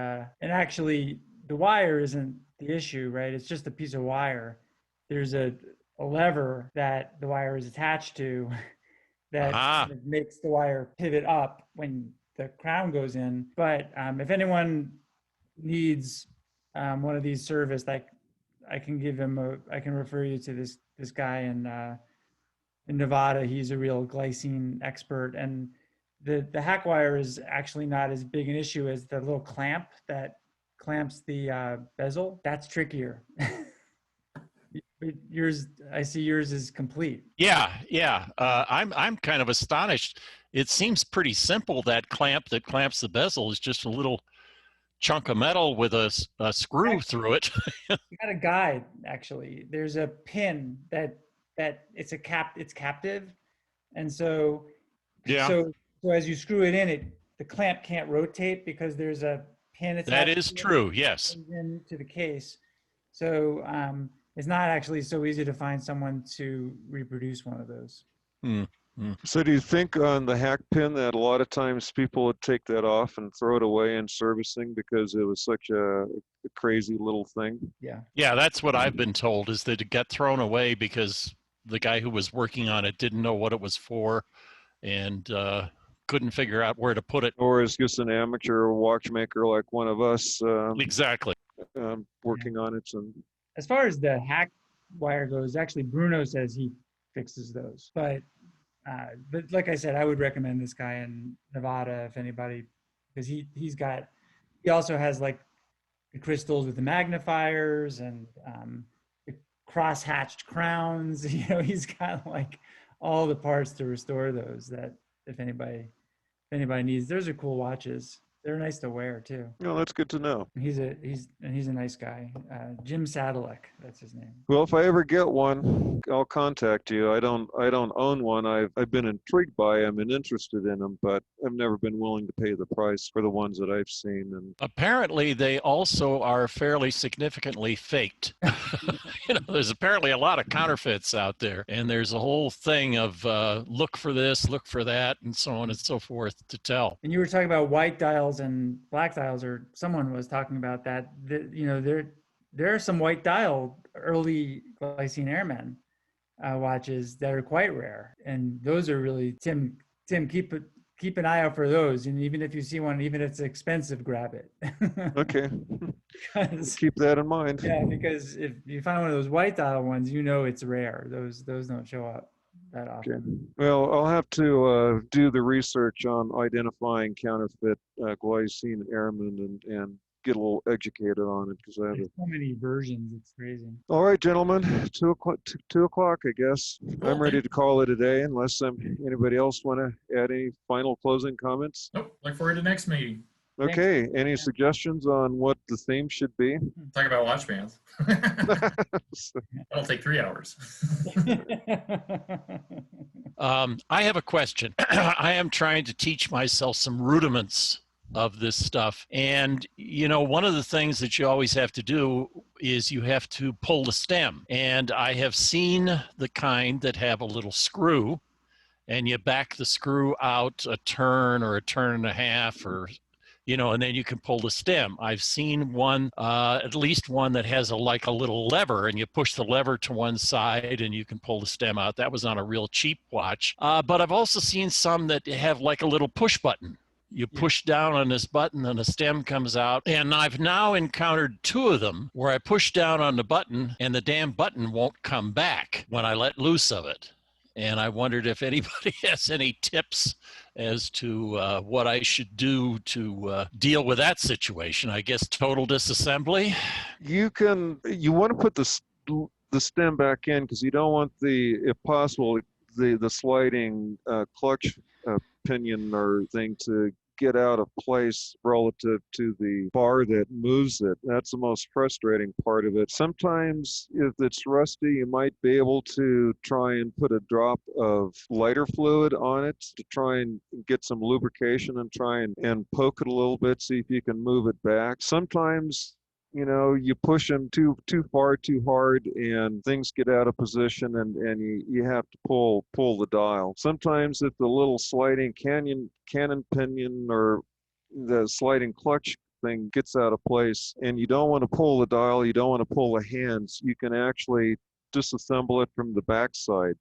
actually the wire isn't the issue, right? It's just a piece of wire. There's a lever that the wire is attached to that kind of makes the wire pivot up when the crown goes in. But if anyone needs one of these serviced, I can give him I can refer you to this guy in Nevada. He's a real glycine expert, and the hack wire is actually not as big an issue as the little clamp that clamps the bezel. That's trickier. I see yours is complete. Yeah. I'm kind of astonished. It seems pretty simple. That clamp that clamps the bezel is just a little chunk of metal with a screw through it. You got a guide, actually. There's a pin that it's captive, and so as you screw it in, the clamp can't rotate because there's a pin. That is true. Yes. Into the case, so it's not actually so easy to find someone to reproduce one of those. So do you think on the hack pin that a lot of times people would take that off and throw it away in servicing because it was such a crazy little thing? Yeah, that's what I've been told, is that it got thrown away because the guy who was working on it didn't know what it was for, and couldn't figure out where to put it. Or is just an amateur watchmaker like one of us Exactly. working on it. And As far as the hack wire goes, actually Bruno says he fixes those. But like I said, I would recommend this guy in Nevada if anybody, because he also has like the crystals with the magnifiers and the cross-hatched crowns. You know, he's got like all the parts to restore those that if anybody needs. Those are cool watches. They're nice to wear too. that's good to know. He's a nice guy. Jim Sadalek, that's his name. Well, if I ever get one, I'll contact you. I don't own one. I've been intrigued by them and interested in them, but I've never been willing to pay the price for the ones that I've seen. And Apparently, they also are fairly significantly faked. There's apparently a lot of counterfeits out there, and there's a whole thing of look for this, look for that, and so on and so forth to tell. And you were talking about white dials and black dials, or someone was talking about that. There are some white dial early Glycine Airmen watches that are quite rare, and those are really Tim. Keep an eye out for those, and even if you see one, even if it's expensive, grab it. okay, keep that in mind. Yeah, because if you find one of those white dial ones, it's rare. Those don't show up that often. Okay. Well, I'll have to do the research on identifying counterfeit Glycine Airmen and get a little educated on it because I have There's so many versions. It's crazy. All right, gentlemen, 2:00, I guess. Cool. I'm ready to call it a day unless anybody else want to add any final closing comments. Nope. Look forward to next meeting. Okay, any suggestions on what the theme should be? Talk about watch bands. That'll take 3 hours. I have a question. I am trying to teach myself some rudiments of this stuff. And, one of the things that you always have to do is you have to pull the stem. And I have seen the kind that have a little screw, and you back the screw out a turn or a turn and a half, or and then you can pull the stem. I've seen one, at least one that has a little lever, and you push the lever to one side and you can pull the stem out. That was on a real cheap watch. But I've also seen some that have like a little push button. You push down on this button and the stem comes out. And I've now encountered 2 of them where I push down on the button and the damn button won't come back when I let loose of it. And I wondered if anybody has any tips as to what I should do to deal with that situation. I guess total disassembly. You want to put the stem back in because you don't want if possible, the sliding clutch pinion or thing to get out of place relative to the bar that moves it. That's the most frustrating part of it. Sometimes if it's rusty, you might be able to try and put a drop of lighter fluid on it to try and get some lubrication and try and poke it a little bit, see if you can move it back. Sometimes you push them too far, too hard, and things get out of position, and you have to pull the dial. Sometimes if the little sliding cannon pinion or the sliding clutch thing gets out of place, and you don't want to pull the dial, you don't want to pull the hands, you can actually disassemble it from the backside.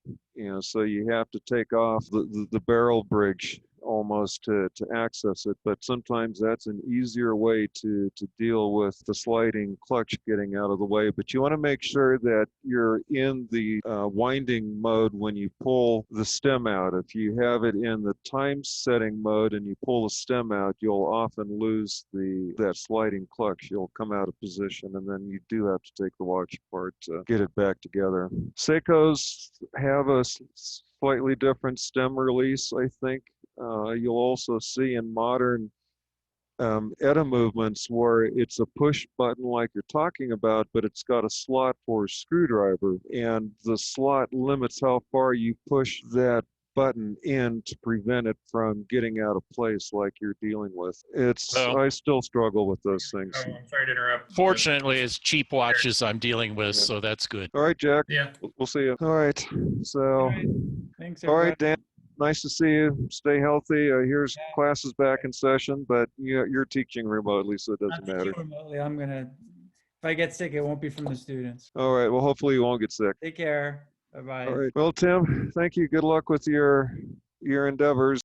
So you have to take off the barrel bridge almost to access it, but sometimes that's an easier way to deal with the sliding clutch getting out of the way. But you want to make sure that you're in the winding mode when you pull the stem out. If you have it in the time setting mode and you pull the stem out, you'll often lose that sliding clutch. You'll come out of position, and then you do have to take the watch apart to get it back together. Seikos have a slightly different stem release, I think. You'll also see in modern ETA movements where it's a push button like you're talking about, but it's got a slot for a screwdriver, and the slot limits how far you push that button in to prevent it from getting out of place like you're dealing with. I still struggle with those things. Oh, I'm sorry to interrupt. Fortunately, it's cheap watches I'm dealing with, so that's good. All right, Jack. Yeah. We'll see you. All right. So, All right. Thanks, all right, everybody. Dan. Nice to see you. Stay healthy. Here's classes back in session, but you're teaching remotely, so it doesn't Not matter. teaching remotely. If I get sick, it won't be from the students. All right. Well, hopefully you won't get sick. Take care. Bye-bye. All right. Well, Tim, thank you. Good luck with your endeavors.